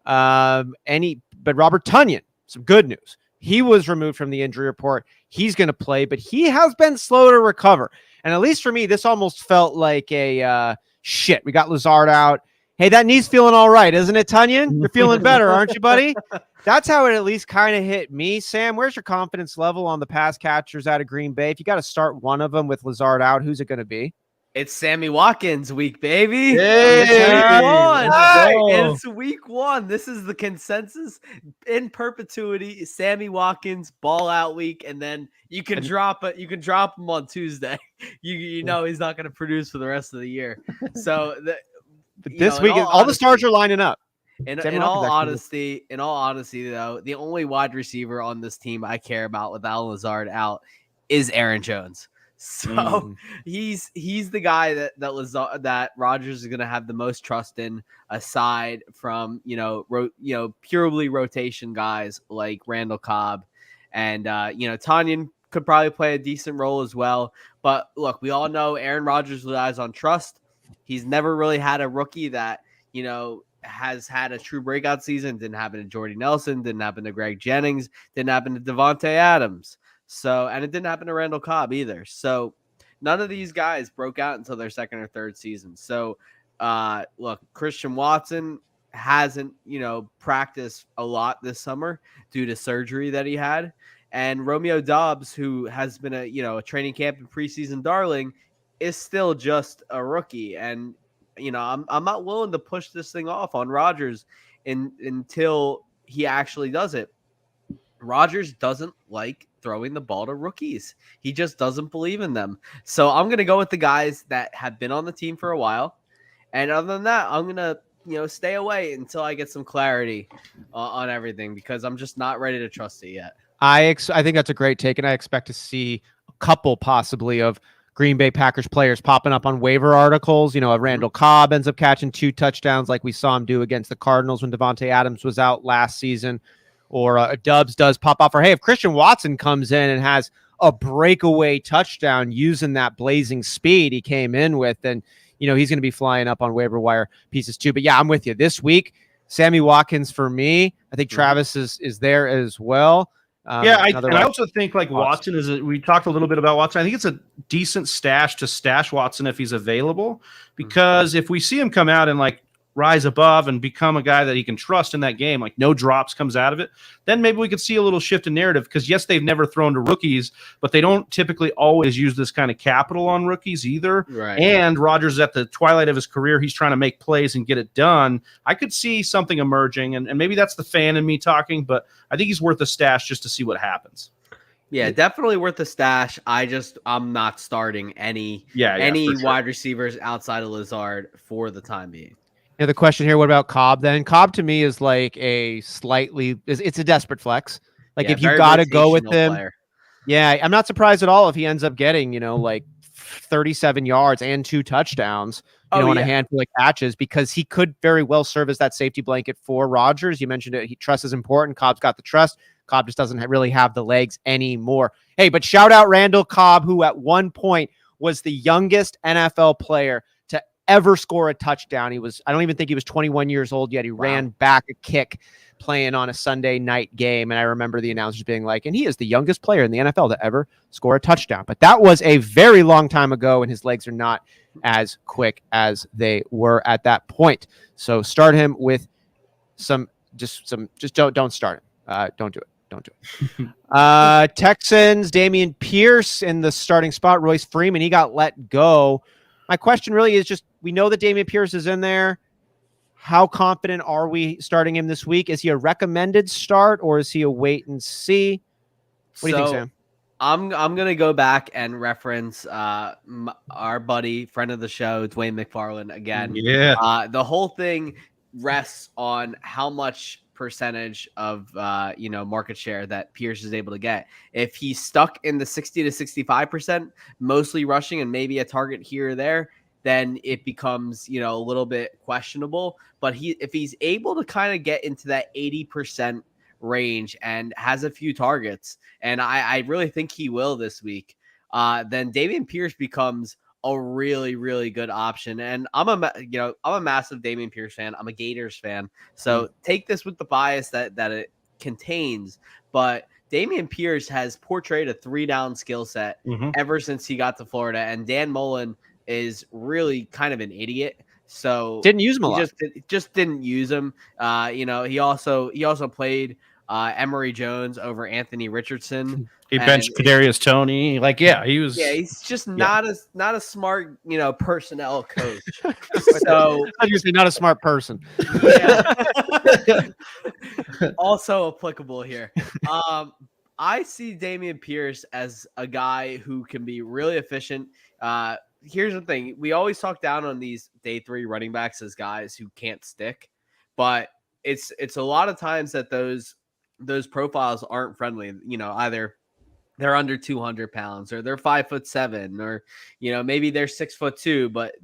But Robert Tonyan, some good news. He was removed from the injury report. He's going to play, but he has been slow to recover. And at least for me, this almost felt like a shit. We got Lazard out. Hey, that knee's feeling all right, isn't it, Tonyan? You're feeling better, aren't you, buddy? That's how it at least kind of hit me. Sam, where's your confidence level on the pass catchers out of Green Bay? If you got to start one of them with Lazard out, who's it going to be? It's Sammy Watkins week, baby. Hey, it's week 1. This is the consensus in perpetuity. Sammy Watkins ball out week, and then you can drop it. You can drop him on Tuesday. You know he's not going to produce for the rest of the year. So this week, all the stars are lining up. In all honesty, though, the only wide receiver on this team I care about with Allen Lazard out is Aaron Jones. So he's the guy that Rodgers is going to have the most trust in, aside from purely rotation guys like Randall Cobb, and Tanyan could probably play a decent role as well. But look, we all know Aaron Rodgers relies on trust. He's never really had a rookie that has had a true breakout season. Didn't happen to Jordy Nelson. Didn't happen to Greg Jennings. Didn't happen to Devontae Adams. And it didn't happen to Randall Cobb either. So none of these guys broke out until their second or third season. So look, Christian Watson hasn't, practiced a lot this summer due to surgery that he had. And Romeo Dobbs, who has been a training camp and preseason darling, is still just a rookie. And, I'm not willing to push this thing off on Rodgers until he actually does it. Rodgers doesn't like throwing the ball to rookies. He just doesn't believe in them. So I'm going to go with the guys that have been on the team for a while. And other than that, I'm going to, stay away until I get some clarity on everything, because I'm just not ready to trust it yet. I think that's a great take, and I expect to see a couple possibly of Green Bay Packers players popping up on waiver articles. Randall Cobb ends up catching 2 touchdowns like we saw him do against the Cardinals when Devontae Adams was out last season. Or Dubs does pop off. Or, hey, if Christian Watson comes in and has a breakaway touchdown using that blazing speed he came in with, then, he's going to be flying up on waiver wire pieces too. But, yeah, I'm with you. This week, Sammy Watkins for me. I think Travis is there as well. I also think Watson we talked a little bit about Watson. I think it's a decent stash to stash Watson if he's available, because if we see him come out and rise above and become a guy that he can trust in that game, no drops comes out of it, then maybe we could see a little shift in narrative, because yes, they've never thrown to rookies, but they don't typically always use this kind of capital on rookies either. Right. And Rodgers at the twilight of his career, he's trying to make plays and get it done. I could see something emerging, and maybe that's the fan in me talking, but I think he's worth a stash just to see what happens. Yeah, definitely worth a stash. I'm not starting any wide receivers outside of Lazard for the time being. Yeah, the question here, what about Cobb then? Cobb to me is it's a desperate flex. If you got to go with him. Player. Yeah, I'm not surprised at all if he ends up getting, 37 yards and 2 touchdowns, on a handful of catches, because he could very well serve as that safety blanket for Rodgers. You mentioned it. Trust is important. Cobb's got the trust. Cobb just doesn't really have the legs anymore. Hey, but shout out Randall Cobb, who at one point was the youngest NFL player to ever score a touchdown. I don't even think he was 21 years old yet. He ran back a kick playing on a Sunday night game. And I remember the announcers being like, and he is the youngest player in the NFL to ever score a touchdown. But that was a very long time ago, and his legs are not as quick as they were at that point. So start him with just don't start him. Don't do it. Don't do it. Texans, Dameon Pierce in the starting spot. Royce Freeman, he got let go. My question really is just, we know that Dameon Pierce is in there. How confident are we starting him this week? Is he a recommended start, or is he a wait and see? What do you think, Sam? I'm going to go back and reference our buddy, friend of the show, Dwayne McFarland again. Yeah. The whole thing rests on how much percentage of market share that Pierce is able to get. If he's stuck in the 60 to 65%, mostly rushing and maybe a target here or there, then it becomes a little bit questionable. But if he's able to kind of get into that 80% range and has a few targets, and I really think he will this week, then Dameon Pierce becomes a really, really good option. And I'm a massive Dameon Pierce fan. I'm a Gators fan. So take this with the bias that it contains. But Dameon Pierce has portrayed a 3-down skill set ever since he got to Florida. And Dan Mullen is really kind of an idiot. So didn't use him a lot. Just didn't use him. He also played Emory Jones over Anthony Richardson. He benched Kadarius Toney. He was. Yeah, he's just not a smart, personnel coach. So I was not a smart person. Yeah. Also applicable here. I see Dameon Pierce as a guy who can be really efficient. Here's the thing: we always talk down on these day 3 running backs as guys who can't stick, but it's a lot of times that those profiles aren't friendly. Either they're under 200 pounds, or they're 5'7", or maybe they're 6'2", but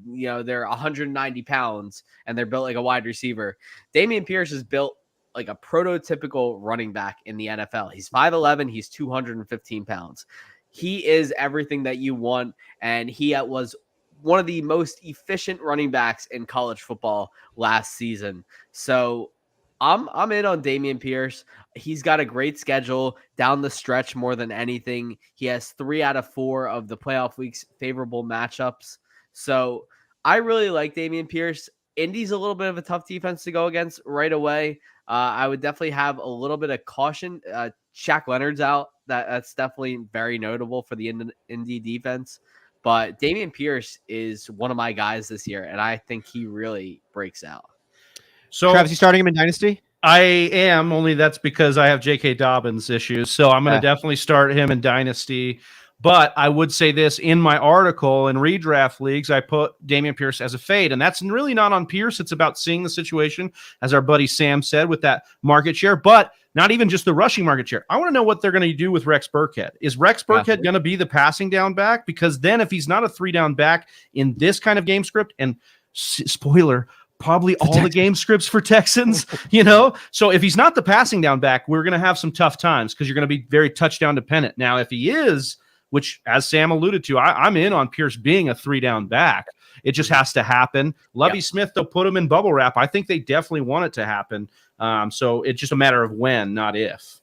they're 190 pounds and they're built like a wide receiver. Dameon Pierce is built like a prototypical running back in the NFL. He's 5'11", he's 215 pounds. He is everything that you want, and he was one of the most efficient running backs in college football last season. So I'm in on Dameon Pierce. He's got a great schedule down the stretch more than anything. He has 3 out of 4 of the playoff week's favorable matchups. So I really like Dameon Pierce. Indy's a little bit of a tough defense to go against right away. I would definitely have a little bit of caution. Shaq Leonard's out. That's definitely very notable for the Indy defense. But Dameon Pierce is one of my guys this year, and I think he really breaks out. So, Travis, you starting him in Dynasty? I am, only that's because I have J.K. Dobbins issues. So I'm going to definitely start him in Dynasty. But I would say this, in my article in redraft leagues, I put Dameon Pierce as a fade. And that's really not on Pierce. It's about seeing the situation, as our buddy Sam said, with that market share. But not even just the rushing market share. I want to know what they're going to do with Rex Burkhead. Is Rex Burkhead going to be the passing down back? Because then if he's not a 3-down back in this kind of game script, and spoiler, probably all the game scripts for Texans, So if he's not the passing down back, we're going to have some tough times because you're going to be very touchdown dependent. Now, if he is, which as Sam alluded to, I'm in on Pierce being a 3-down back. It just has to happen. Lovie Smith, they'll put him in bubble wrap. I think they definitely want it to happen. So it's just a matter of when, not if.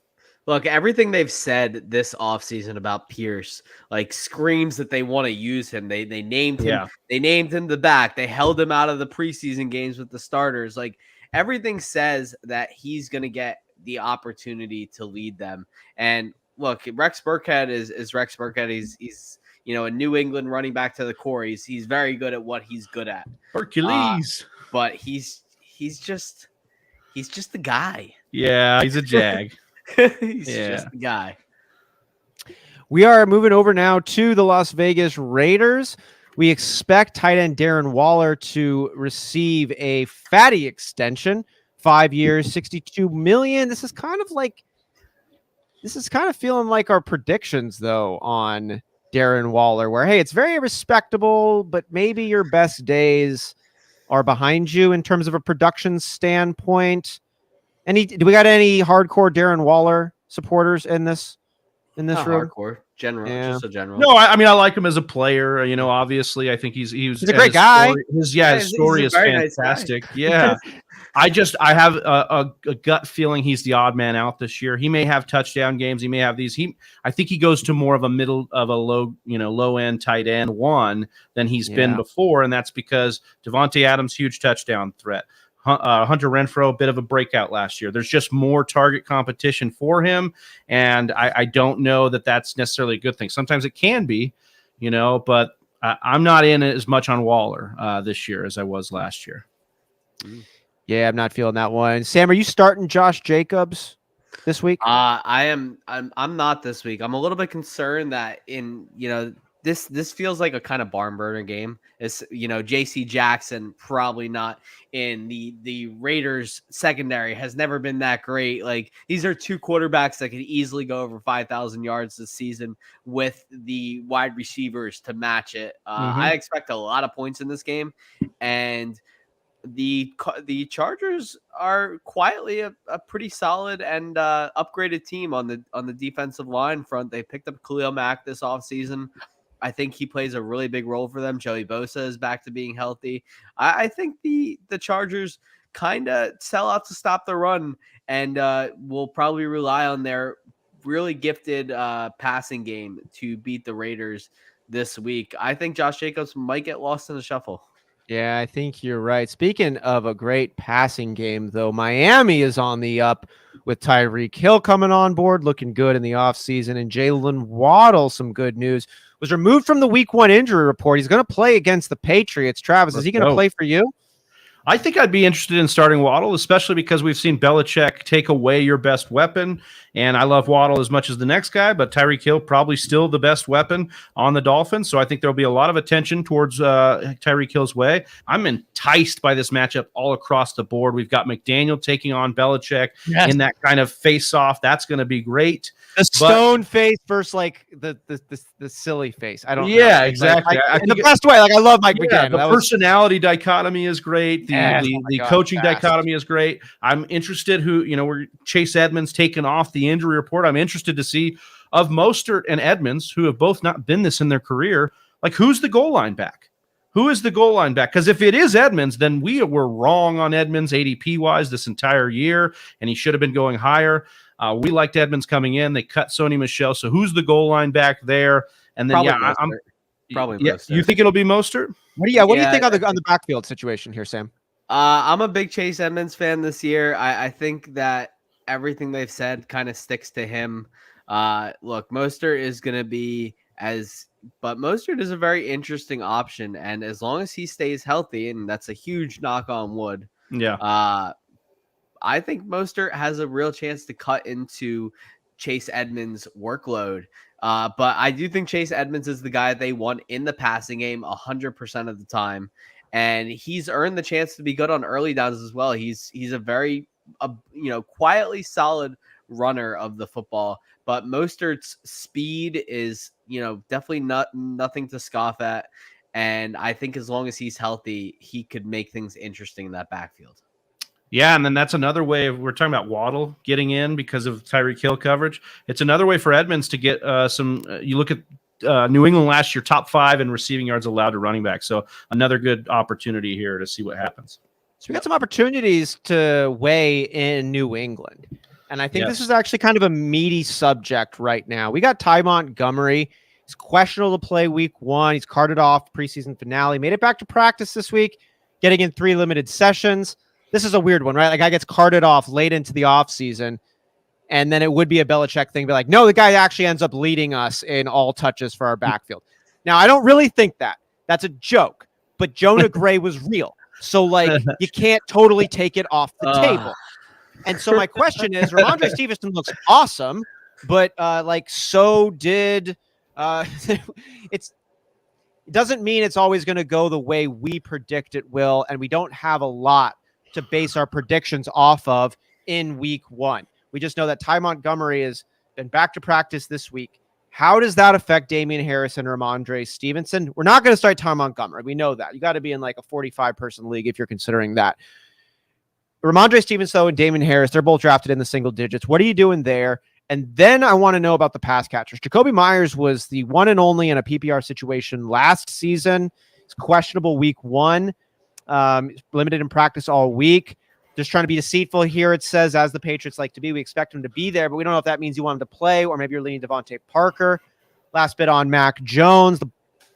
Look, everything they've said this offseason about Pierce, like, screams that they want to use him. They named him. Yeah. They named him the back. They held him out of the preseason games with the starters. Like, everything says that he's going to get the opportunity to lead them. And look, Rex Burkhead is Rex Burkhead. He's a New England running back to the core. He's very good at what he's good at. Hercules. But he's just the guy. Yeah, he's a jag. He's just the guy. We are moving over now to the Las Vegas Raiders. We expect tight end Darren Waller to receive a fatty extension, 5 years, $62 million. This is kind of feeling like our predictions, though, on Darren Waller, where, hey, it's very respectable, but maybe your best days are behind you in terms of a production standpoint. Do we got any hardcore Darren Waller supporters in this room? Hardcore, general, just a general. No, I mean, I like him as a player. Obviously, I think he's a great guy. His story is fantastic. Nice yeah. I have a gut feeling he's the odd man out this year. He may have touchdown games. He may have these. I think he goes to more of a low end tight end one than he's been before, and that's because Devontae Adams, huge touchdown threat. Hunter Renfrow, a bit of a breakout last year. There's just more target competition for him, and I don't know that that's necessarily a good thing. Sometimes it can be, but I'm not in as much on Waller this year as I was last year. Yeah, I'm not feeling that one. Sam, are you starting Josh Jacobs this week? I am. I'm not this week. I'm a little bit concerned that this feels like a kind of barn burner game. It's J.C. Jackson probably not in the Raiders secondary has never been that great. Like, these are two quarterbacks that could easily go over 5,000 yards this season with the wide receivers to match it. I expect a lot of points in this game, and the Chargers are quietly a pretty solid and upgraded team on the defensive line front. They picked up Khalil Mack this offseason. I think he plays a really big role for them. Joey Bosa is back to being healthy. I think the Chargers kind of sell out to stop the run and will probably rely on their really gifted passing game to beat the Raiders this week. I think Josh Jacobs might get lost in the shuffle. Yeah, I think you're right. Speaking of a great passing game, though, Miami is on the up with Tyreek Hill coming on board, looking good in the offseason, and Jalen Waddle, some good news, was removed from the Week 1 injury report. He's going to play against the Patriots. Travis, is he going to play for you? I think I'd be interested in starting Waddle, especially because we've seen Belichick take away your best weapon. And I love Waddle as much as the next guy, but Tyreek Hill probably still the best weapon on the Dolphins. So I think there'll be a lot of attention towards Tyreek Hill's way. I'm enticed by this matchup all across the board. We've got McDaniel taking on Belichick in that kind of face-off. That's going to be great. The stone face versus like the silly face. I don't know. Yeah, exactly. In the best way. Like I love Mike McDaniel. The personality dichotomy is great. The coaching dichotomy is great. I'm interested where Chase Edmonds taken off the injury report. I'm interested to see of Mostert and Edmonds, who have both not been this in their career, like who's the goal line back? Who is the goal line back? Because if it is Edmonds, then we were wrong on Edmonds ADP-wise this entire year, and he should have been going higher. We liked Edmonds coming in. They cut Sony Michel. So who's the goal line back there? And then probably Mostert. You think it'll be Mostert? What do you think on the backfield situation here, Sam? I'm a big Chase Edmonds fan this year. I think that everything they've said kind of sticks to him. Look, Mostert is going to be but Mostert is a very interesting option, and as long as he stays healthy, and that's a huge knock on wood. Yeah. I think Mostert has a real chance to cut into Chase Edmonds' workload. But I do think Chase Edmonds is the guy they want in the passing game 100% of the time. And he's earned the chance to be good on early downs as well. He's a very, quietly solid runner of the football. But Mostert's speed is, definitely nothing to scoff at. And I think as long as he's healthy, he could make things interesting in that backfield. Yeah, and then that's another way we're talking about Waddle getting in because of Tyreek Hill coverage. It's another way for Edmonds to get some. You look at New England last year, top 5 in receiving yards allowed to running back. So another good opportunity here to see what happens. So we got some opportunities to weigh in New England. And I think this is actually kind of a meaty subject right now. We got Ty Montgomery. He's questionable to play week 1. He's carted off preseason finale. Made it back to practice this week, getting in 3 limited sessions. This is a weird one, right? Like, guy gets carted off late into the offseason, and then it would be a Belichick thing. Be like, no, the guy actually ends up leading us in all touches for our backfield. Now, I don't really think that. That's a joke. But Jonah Gray was real. So, like, you can't totally take it off the table. And so my question is, Ramondre Stevenson looks awesome, but, so did it doesn't mean it's always going to go the way we predict it will, and we don't have a lot to base our predictions off of in week 1. We just know that Ty Montgomery has been back to practice this week. How does that affect Damien Harris and Ramondre Stevenson? We're not going to start Ty Montgomery. We know that. You got to be in like a 45-person league if you're considering that. Ramondre Stevenson, though, and Damien Harris, they're both drafted in the single digits. What are you doing there? And then I want to know about the pass catchers. Jacoby Myers was the one and only in a PPR situation last season. It's questionable week 1. Limited in practice all week. Just trying to be deceitful here. It says, as the Patriots like to be, we expect him to be there, but we don't know if that means you want him to play, or maybe you're leaning Devontae Parker. Last bit on Mac Jones. The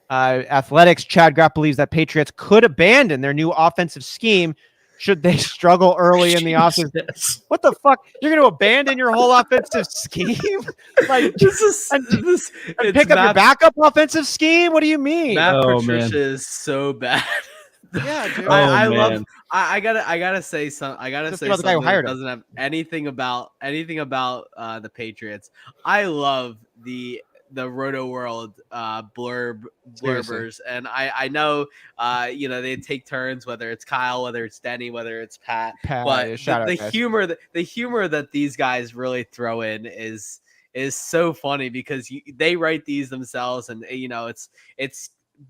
Athletics, Chad Graff believes that Patriots could abandon their new offensive scheme should they struggle early in the offseason. What the fuck? You're going to abandon your whole offensive scheme? Like, and pick up your backup offensive scheme? What do you mean? Matt Patricia is so bad. Yeah, dude. I gotta say something. I gotta say something that doesn't have anything about the Patriots. I love the Roto World blurbers, and I know they take turns, whether it's Kyle, whether it's Denny, whether it's Pat, but the humor that these guys really throw in is so funny because they write these themselves, and it's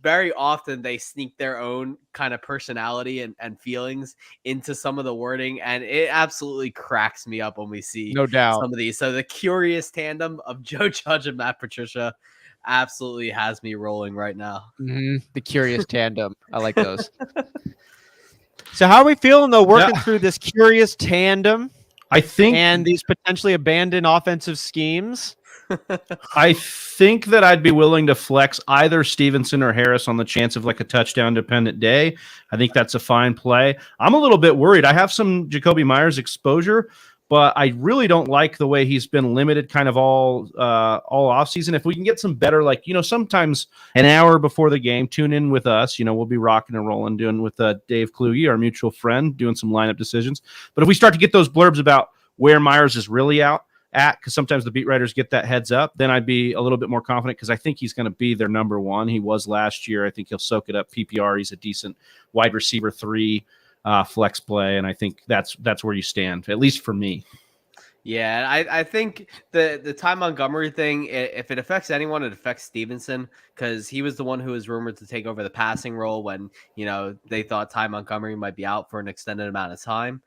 very often they sneak their own kind of personality and feelings into some of the wording, and it absolutely cracks me up when we see no doubt some of these. So the curious tandem of Joe Judge and Matt Patricia absolutely has me rolling right now. Mm-hmm. The curious tandem. I like those. So how are we feeling though, working through this curious tandem? I think, and these potentially abandoned offensive schemes. I think that I'd be willing to flex either Stevenson or Harris on the chance of like a touchdown dependent day. I think that's a fine play. I'm a little bit worried. I have some Jacoby Myers exposure, but I really don't like the way he's been limited kind of all off season. If we can get some better, like, sometimes an hour before the game, tune in with us. We'll be rocking and rolling, doing with Dave Kluge, our mutual friend, doing some lineup decisions. But if we start to get those blurbs about where Myers is really at, because sometimes the beat writers get that heads up, then I'd be a little bit more confident, because I think he's going to be their number one. He was last year. I think he'll soak it up. PPR, he's a decent wide receiver 3. Flex play, and I think that's where you stand, at least for me. Yeah, I think the Ty Montgomery thing, if it affects anyone, it affects Stevenson, because he was the one who was rumored to take over the passing role when they thought Ty Montgomery might be out for an extended amount of time.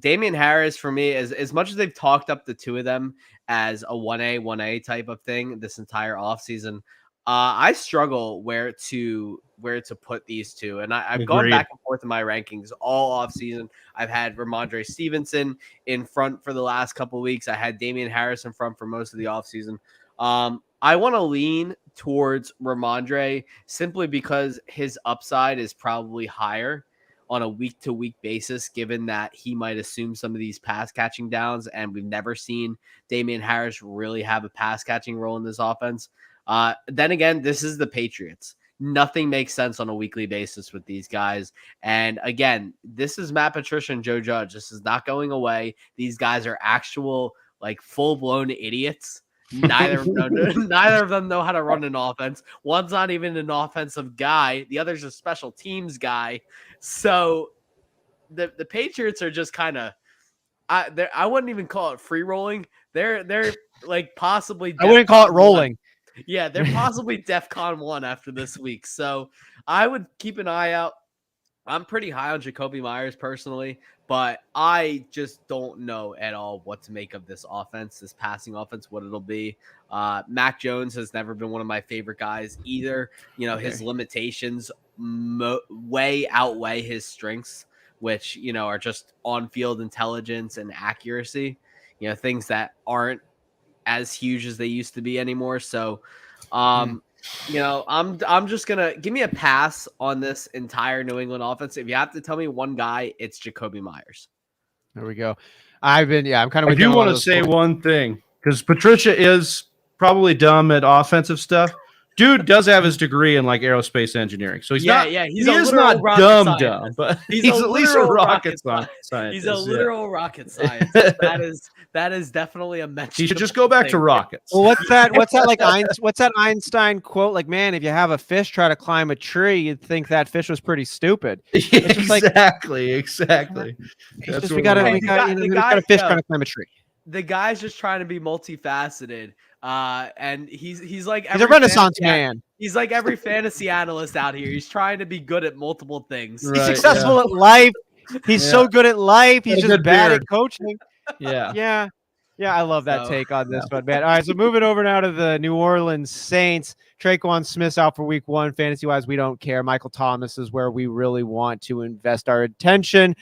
Damien Harris, for me, as much as they've talked up the two of them as a 1A type of thing this entire offseason, I struggle where to put these two. And I've gone back and forth in my rankings all offseason. I've had Ramondre Stevenson in front for the last couple of weeks. I had Damien Harris in front for most of the offseason. I want to lean towards Ramondre simply because his upside is probably higher on a week-to-week basis, given that he might assume some of these pass-catching downs, and we've never seen Damien Harris really have a pass-catching role in this offense. Then again, this is the Patriots. Nothing makes sense on a weekly basis with these guys. And again, this is Matt Patricia and Joe Judge. This is not going away. These guys are actual, like, full-blown idiots. Neither of them know how to run an offense. One's not even an offensive guy. The other's a special teams guy. So the Patriots are just kind of, I wouldn't even call it free rolling. They're like possibly. I wouldn't call it rolling. Yeah, they're possibly DEFCON 1 after this week. So I would keep an eye out. I'm pretty high on Jacoby Myers personally, but I just don't know at all what to make of this offense, this passing offense, what it'll be. Mac Jones has never been one of my favorite guys either. His limitations way outweigh his strengths, which, are just on-field intelligence and accuracy, things that aren't as huge as they used to be anymore. So, I'm just going to give me a pass on this entire New England offense. If you have to tell me one guy, it's Jacoby Myers. There we go. I'm kind of. I do want to say one thing, because Patricia is probably dumb at offensive stuff. Dude does have his degree in like aerospace engineering, so he's not dumb, but he's at least a rocket scientist. He's a literal rocket scientist. That is definitely a mention. He should just go back to rockets. Well, what's that like? What's that Einstein quote? Like, man, if you have a fish try to climb a tree, you'd think that fish was pretty stupid. Exactly. We got a fish trying to climb a tree. The guy's just trying to be multifaceted. And he's like he's a Renaissance man. He's like every fantasy analyst out here. He's trying to be good at multiple things. He's successful at life. He's so good at life. He's just bad at coaching. Yeah. I love that take on this one, man. All right, so moving over now to the New Orleans Saints. Tre'Quan Smith's out for week 1. Fantasy-wise, we don't care. Michael Thomas is where we really want to invest our attention.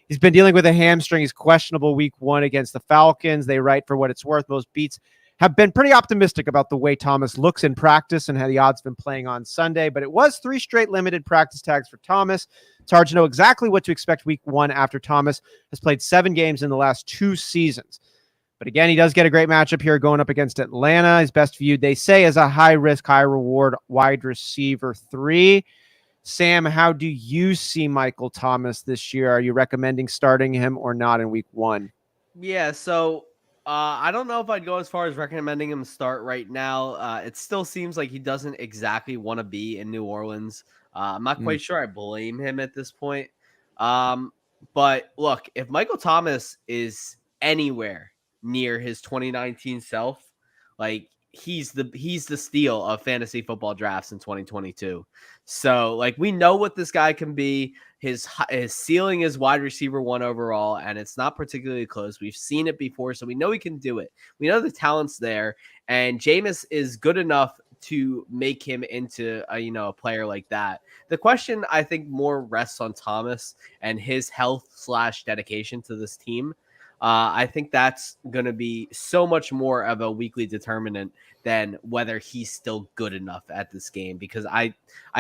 He's been dealing with a hamstring. He's questionable week 1 against the Falcons. They write, for what it's worth, most beats have been pretty optimistic about the way Thomas looks in practice and how the odds have been playing on Sunday, but it was 3 straight limited practice tags for Thomas. It's hard to know exactly what to expect week 1 after Thomas has played 7 games in the last 2 seasons. But again, he does get a great matchup here going up against Atlanta. He's best viewed, they say, as a high-risk, high-reward wide receiver 3. Sam, how do you see Michael Thomas this year? Are you recommending starting him or not in week 1? Yeah, so I don't know if I'd go as far as recommending him start right now. It still seems like he doesn't exactly want to be in New Orleans. I'm not quite sure I blame him at this point. But look, if Michael Thomas is anywhere near his 2019 self, like he's the steal of fantasy football drafts in 2022. So like we know what this guy can be. His ceiling is wide receiver 1 overall, and it's not particularly close. We've seen it before, so we know he can do it. We know the talent's there, and Jameis is good enough to make him into a player like that. The question I think more rests on Thomas and his health / dedication to this team. I think that's going to be so much more of a weekly determinant than whether he's still good enough at this game, because I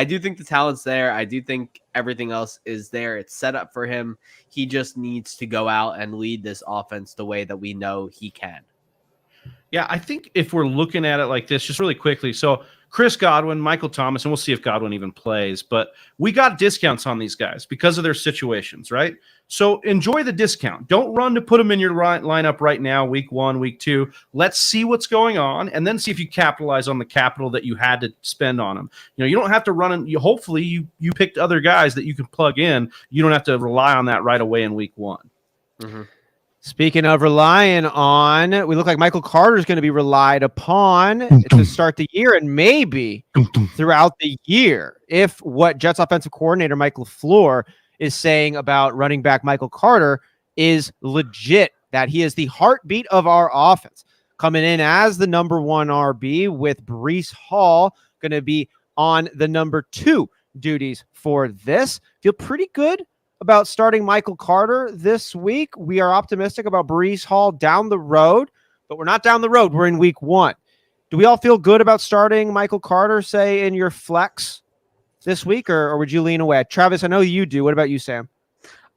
do think the talent's there. I do think everything else is there. It's set up for him. He just needs to go out and lead this offense the way that we know he can. Yeah, I think if we're looking at it like this, just really quickly. So Chris Godwin, Michael Thomas, and we'll see if Godwin even plays, but we got discounts on these guys because of their situations, right? So enjoy the discount. Don't run to put them in your lineup right now, week 1, week 2. Let's see what's going on, and then see if you capitalize on the capital that you had to spend on them. You don't have to run, and hopefully you picked other guys that you can plug in. You don't have to rely on that right away in week 1. Mm-hmm. Speaking of relying on, we look like Michael Carter is going to be relied upon to start the year and maybe throughout the year. If what Jets offensive coordinator Mike LaFleur is saying about running back Michael Carter is legit, that he is the heartbeat of our offense, coming in as the number 1 RB with Breece Hall going to be on the number 2 duties for this. Feel pretty good about starting Michael Carter this week. We are optimistic about Breece Hall down the road, but we're not down the road. We're in week 1. Do we all feel good about starting Michael Carter, say, in your flex this week, or would you lean away? Travis, I know you do. What about you, Sam?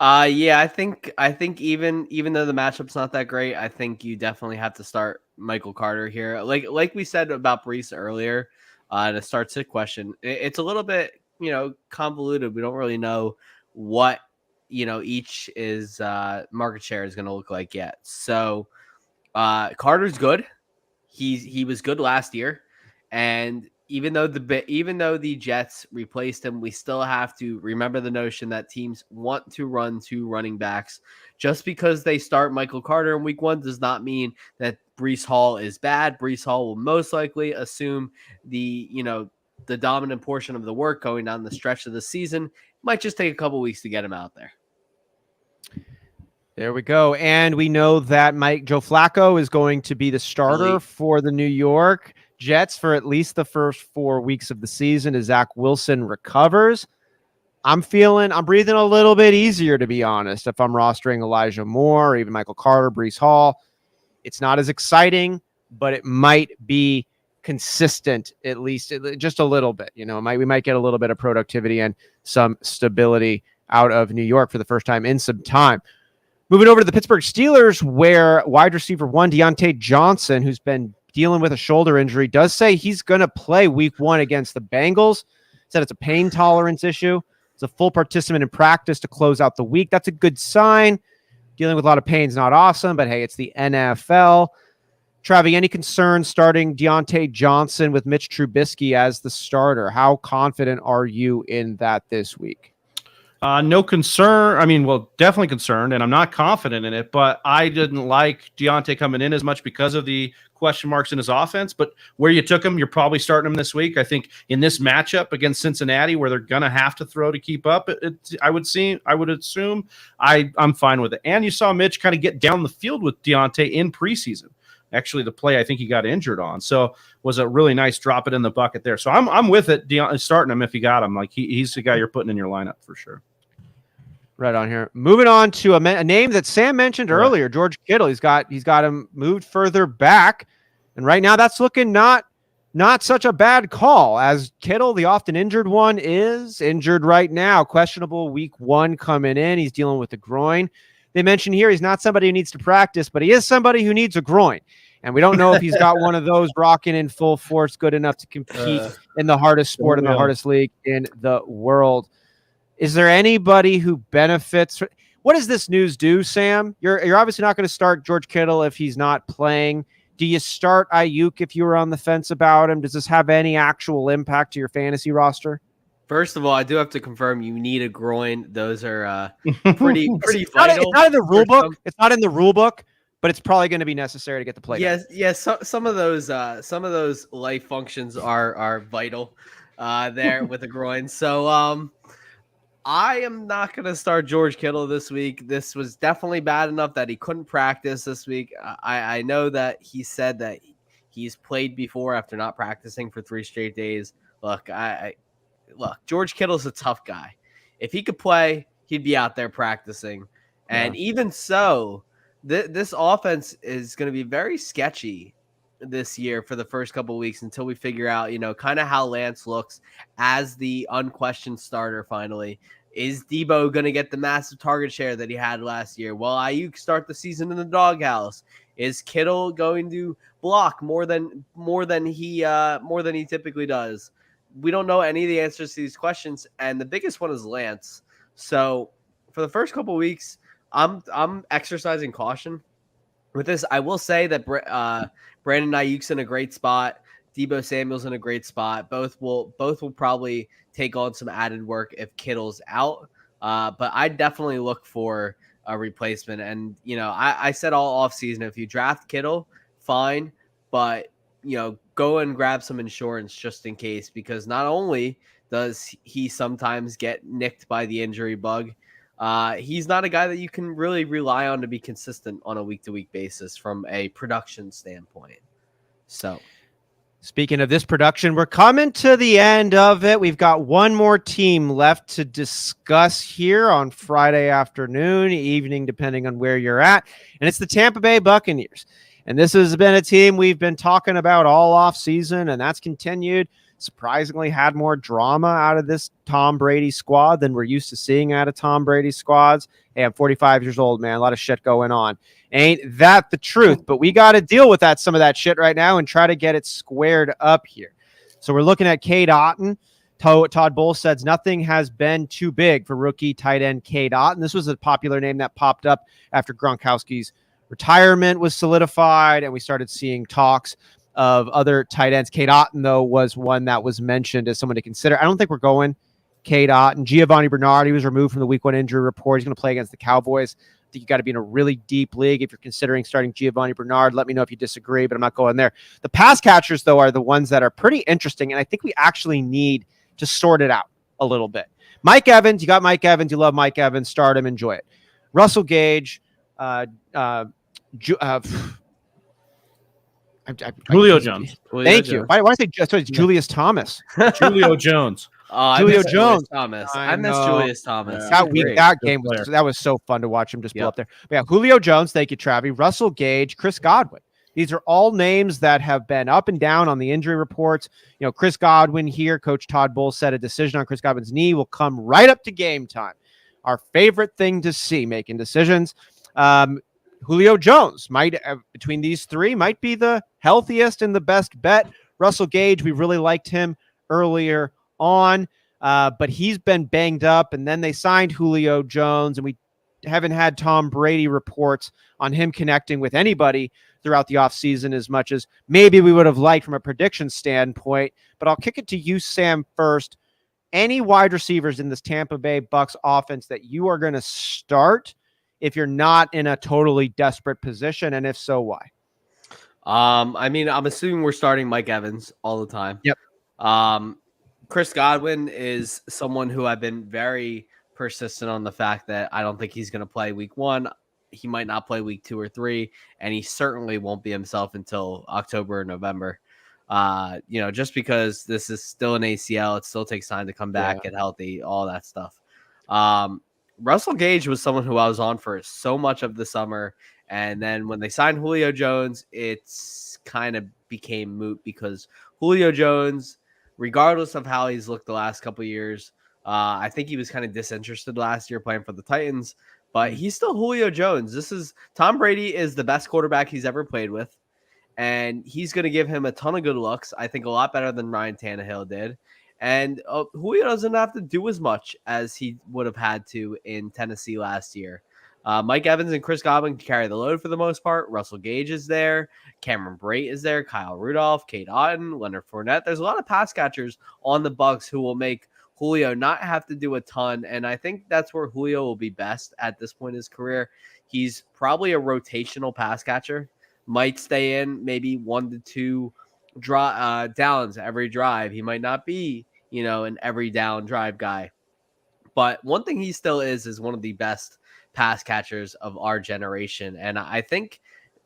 Yeah, I think even though the matchup's not that great, I think you definitely have to start Michael Carter here. Like we said about Breece earlier, to start sit question, it's a little bit, convoluted. We don't really know what each is market share is going to look like yet. So Carter's good. He was good last year, and even though the Jets replaced him, we still have to remember the notion that teams want to run 2 running backs. Just because they start Michael Carter in week 1 does not mean that Breece Hall is bad. Breece Hall will most likely assume the dominant portion of the work going down the stretch of the season. Might just take a couple weeks to get him out there. There we go. And we know that Joe Flacco is going to be the starter for the New York Jets for at least the first 4 weeks of the season as Zach Wilson recovers. I'm breathing a little bit easier, to be honest, if I'm rostering Elijah Moore or even Michael Carter, Breece Hall. It's not as exciting, but it might be consistent, at least just a little bit. We might get a little bit of productivity and some stability out of New York for the first time in some time. Moving over to the Pittsburgh Steelers, where wide receiver 1, Deontay Johnson, who's been dealing with a shoulder injury, does say he's going to play week 1 against the Bengals. Said it's a pain tolerance issue. It's a full participant in practice to close out the week. That's a good sign. Dealing with a lot of pain is not awesome, but hey, it's the NFL. Travi, any concern starting Deontay Johnson with Mitch Trubisky as the starter? How confident are you in that this week? No concern. Definitely concerned, and I'm not confident in it, but I didn't like Deontay coming in as much because of the question marks in his offense. But where you took him, you're probably starting him this week. I think in this matchup against Cincinnati, where they're going to have to throw to keep up, I would assume I'm fine with it. And you saw Mitch kind of get down the field with Deontay in preseason. Actually, the play I think he got injured on, so was a really nice drop it in the bucket there. So I'm with it. Starting him if you got him. Like he's the guy you're putting in your lineup for sure. Right on here. Moving on to a name that Sam mentioned earlier, George Kittle. He's got him moved further back, and right now that's looking not such a bad call, as Kittle, the often injured one, is injured right now. Questionable week 1 coming in. He's dealing with the groin. They mentioned here he's not somebody who needs to practice, but he is somebody who needs a groin. And we don't know if he's got one of those rocking in full force, good enough to compete in the hardest sport in the hardest league in the world. Is there anybody who benefits? What does this news do, Sam? You're obviously not going to start George Kittle if he's not playing. Do you start Ayuk if you were on the fence about him? Does this have any actual impact to your fantasy roster? First of all, I do have to confirm you need a groin. Those are pretty vital. It's not in the rule book. It's not in the rule book, but it's probably going to be necessary to get the play. Yes. Some of those life functions are vital there with the groin. So I am not going to start George Kittle this week. This was definitely bad enough that he couldn't practice this week. I know that he said that he's played before after not practicing for 3 straight days. Look, George Kittle's a tough guy. If he could play, he'd be out there practicing. And even so, This offense is going to be very sketchy this year for the first couple of weeks until we figure out, kind of how Lance looks as the unquestioned starter finally. Is Debo going to get the massive target share that he had last year? Will Ayuk start the season in the doghouse? Is Kittle going to block more than he typically does? We don't know any of the answers to these questions, and the biggest one is Lance. So for the first couple of weeks, I'm exercising caution with this. I will say that Brandon Ayuk's in a great spot. Debo Samuel's in a great spot. Both will probably take on some added work if Kittle's out. But I definitely look for a replacement. And, I said all offseason, if you draft Kittle, fine. But, go and grab some insurance just in case. Because not only does he sometimes get nicked by the injury bug, he's not a guy that you can really rely on to be consistent on a week-to-week basis from a production standpoint. So, speaking of this production, we're coming to the end of it. We've got one more team left to discuss here on Friday afternoon, evening, depending on where you're at. And it's the Tampa Bay Buccaneers. And this has been a team we've been talking about all off season, and that's continued. Surprisingly had more drama out of this Tom Brady squad than we're used to seeing out of Tom Brady squads. Hey, I'm 45 years old, man. A lot of shit going on. Ain't that the truth? But we got to deal with some of that shit right now and try to get it squared up here. So we're looking at Cade Otton. Todd Bowles says nothing has been too big for rookie tight end Cade Otton. This was a popular name that popped up after Gronkowski's retirement was solidified, and we started seeing talks of other tight ends. Cade Otton, though, was one that was mentioned as someone to consider. I don't think we're going Cade Otton. Giovanni Bernard, he was removed from the week 1 injury report. He's going to play against the Cowboys. I think you got to be in a really deep league if you're considering starting Giovanni Bernard. Let me know if you disagree, but I'm not going there. The pass catchers, though, are the ones that are pretty interesting, and I think we actually need to sort it out a little bit. Mike Evans, you got Mike Evans. You love Mike Evans. Start him. Enjoy it. Russell Gage, Julio Jones. Thank you. Why did I say it's Julius Thomas? Julio Jones. Julio Jones. Thomas. I miss Julius Thomas. That game was so fun to watch him just blow up there. But yeah, Julio Jones. Thank you, Travi. Russell Gage, Chris Godwin. These are all names that have been up and down on the injury reports. Chris Godwin here. Coach Todd Bowles said a decision on Chris Godwin's knee will come right up to game time. Our favorite thing to see, making decisions. Julio Jones might, between these three, might be the healthiest and the best bet. Russell Gage, we really liked him earlier on, but he's been banged up, and then they signed Julio Jones, and we haven't had Tom Brady reports on him connecting with anybody throughout the offseason as much as maybe we would have liked from a prediction standpoint. But I'll kick it to you, Sam, first. Any wide receivers in this Tampa Bay Bucs offense that you are going to start if you're not in a totally desperate position, and if so, why? I'm assuming we're starting Mike Evans all the time. Yep. Chris Godwin is someone who I've been very persistent on the fact that I don't think he's going to play week 1. He might not play week 2 or 3, and he certainly won't be himself until October or November. Just because this is still an ACL, it still takes time to come back, get healthy, all that stuff. Russell Gage was someone who I was on for so much of the summer. And then when they signed Julio Jones, it's kind of became moot because Julio Jones, regardless of how he's looked the last couple of years, I think he was kind of disinterested last year playing for the Titans, but he's still Julio Jones. Tom Brady is the best quarterback he's ever played with. And he's going to give him a ton of good looks. I think a lot better than Ryan Tannehill did. And Julio doesn't have to do as much as he would have had to in Tennessee last year. Mike Evans and Chris Godwin carry the load for the most part. Russell Gage is there. Cameron Brate is there. Kyle Rudolph, Cade Otton, Leonard Fournette. There's a lot of pass catchers on the Bucs who will make Julio not have to do a ton. And I think that's where Julio will be best at this point in his career. He's probably a rotational pass catcher. Might stay in maybe 1 to 2 downs every drive. He might not be an every down drive guy. But one thing he still is one of the best pass catchers of our generation. And I think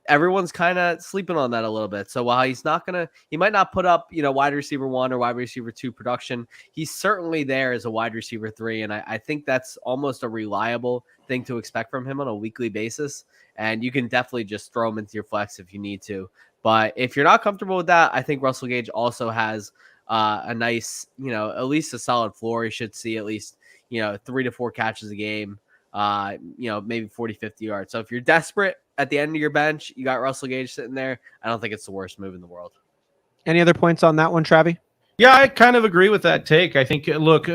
everyone's kind of sleeping on that a little bit. So while he might not put up, wide receiver 1 or wide receiver 2 production, he's certainly there as a wide receiver 3. And I think that's almost a reliable thing to expect from him on a weekly basis. And you can definitely just throw him into your flex if you need to. But if you're not comfortable with that, I think Russell Gage also has a nice, at least a solid floor. He should see at least, 3 to 4 catches a game, maybe 40, 50 yards. So if you're desperate at the end of your bench, you got Russell Gage sitting there, I don't think it's the worst move in the world. Any other points on that one, Travi? Yeah, I kind of agree with that take. I think, look,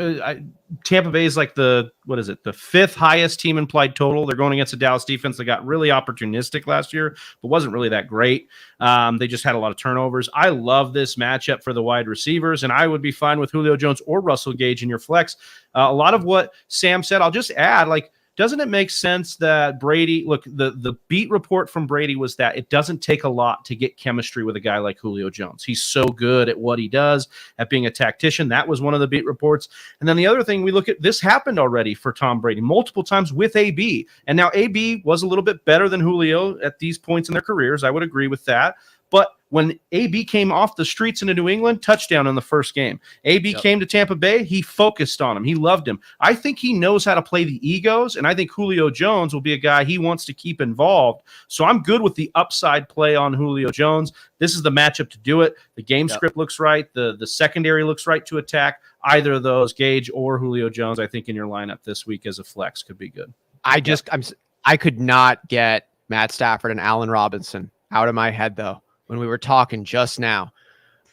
Tampa Bay is like the 5th highest team implied total. They're going against a Dallas defense that got really opportunistic last year, but wasn't really that great. They just had a lot of turnovers. I love this matchup for the wide receivers, and I would be fine with Julio Jones or Russell Gage in your flex. A lot of what Sam said, I'll just add, doesn't it make sense that Brady, look, the beat report from Brady was that it doesn't take a lot to get chemistry with a guy like Julio Jones. He's so good at what he does, at being a tactician. That was one of the beat reports. And then the other thing we look at, this happened already for Tom Brady multiple times with AB. And now AB was a little bit better than Julio at these points in their careers. I would agree with that. But when AB came off the streets into New England, touchdown in the first game. AB came to Tampa Bay, he focused on him. He loved him. I think he knows how to play the egos, and I think Julio Jones will be a guy he wants to keep involved. So I'm good with the upside play on Julio Jones. This is the matchup to do it. The game script looks right. The secondary looks right to attack. Either of those, Gage or Julio Jones, I think in your lineup this week as a flex could be good. I could not get Matt Stafford and Allen Robinson out of my head, though, when we were talking just now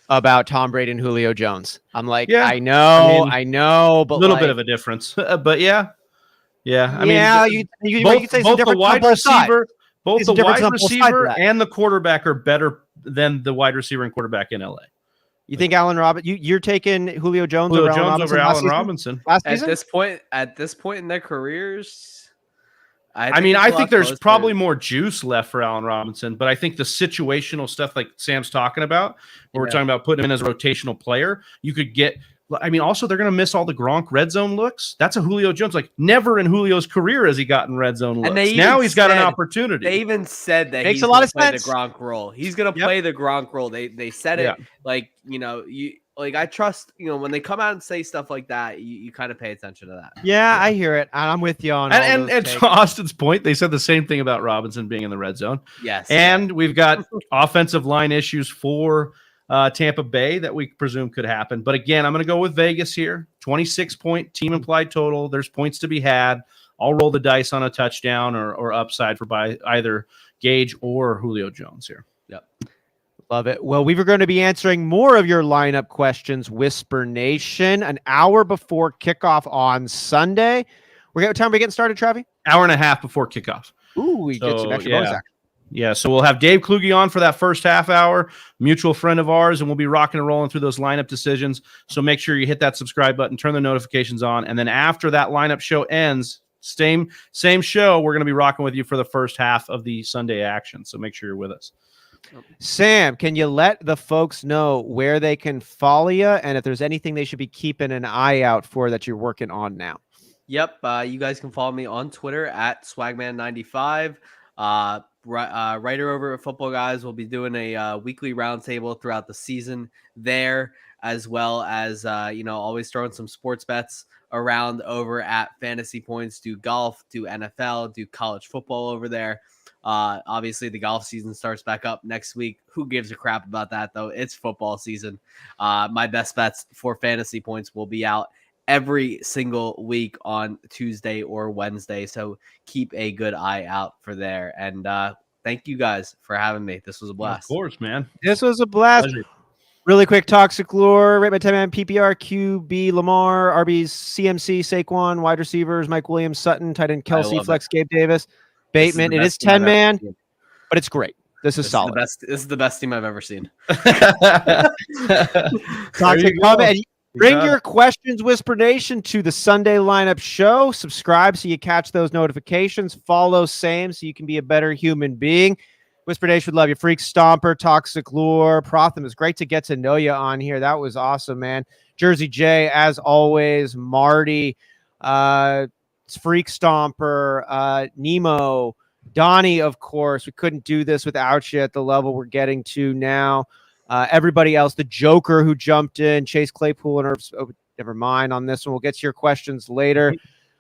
about Tom Brady and Julio Jones. I'm like, I know, but a little bit of a difference, but yeah. I mean, you both say the wide receiver, both and the quarterback are better than the wide receiver and quarterback in LA. You think Allen Robinson? You're taking Julio Jones over Allen Robinson last season? At this point in their careers. I think there's probably more juice left for Allen Robinson, but I think the situational stuff like Sam's talking about, where we're talking about putting him in as a rotational player, you could get. I mean, also they're going to miss all the Gronk red zone looks. That's a Julio Jones. Like never in Julio's career has he gotten red zone looks. Now he's got an opportunity. They even said that makes a lot of sense. The Gronk role. He's going to play the Gronk role. They said it I trust, when they come out and say stuff like that, you kind of pay attention to that. Yeah, I hear it. I'm with you on and to Austin's point, they said the same thing about Robinson being in the red zone. Yes. And we've got offensive line issues for Tampa Bay that we presume could happen. But again, I'm going to go with Vegas here. 26-point team implied total. There's points to be had. I'll roll the dice on a touchdown or upside for by either Gage or Julio Jones here. Yep. Love it. Well, we were going to be answering more of your lineup questions, Whisper Nation, an hour before kickoff on Sunday. What time are we getting started, Travi? Hour and a half before kickoff. Ooh, we get some extra bonus action. Yeah, so we'll have Dave Kluge on for that first half hour, mutual friend of ours, and we'll be rocking and rolling through those lineup decisions. So make sure you hit that subscribe button, turn the notifications on, and then after that lineup show ends, same show, we're going to be rocking with you for the first half of the Sunday action. So make sure you're with us. Sam, can you let the folks know where they can follow you and if there's anything they should be keeping an eye out for that you're working on now? Yep. You guys can follow me on Twitter at Swagman95. Writer over at Football Guys will be doing a weekly roundtable throughout the season there, as well as, always throwing some sports bets around over at Fantasy Points. Do golf, do NFL, do college football over there. Obviously the golf season starts back up next week. Who gives a crap about that though? It's football season. My best bets for Fantasy Points will be out every single week on Tuesday or Wednesday. So keep a good eye out for there. And thank you guys for having me. This was a blast. Of course, man. This was a blast. Pleasure. Really quick, Toxic Lure, rate by 10 man, PPR, QB, Lamar, RBs, CMC, Saquon, wide receivers, Mike Williams, Sutton, tight end, Kelsey, flex, Gabe Davis. Bateman, it is 10 man, but it's great. This is solid. This is the best team I've ever seen. Bring your questions, Whisper Nation, to the Sunday lineup show. Subscribe so you catch those notifications. Follow Sam so you can be a better human being. Whisper Nation would love you. Freak Stomper, Toxic Lure, Protham. It's great to get to know you on here. That was awesome, man. Jersey J, as always. Marty, Freak Stomper, Nemo, Donnie, of course. We couldn't do this without you at the level we're getting to now. Everybody else, the Joker who jumped in, Chase Claypool, and Ertz. Oh, never mind on this one. We'll get to your questions later.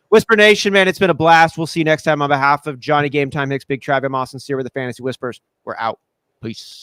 Whisper Nation, man, it's been a blast. We'll see you next time. On behalf of Johnny Game Time Hicks, Big Trav, I'm Austin Sear with the Fantasy Whispers. We're out. Peace.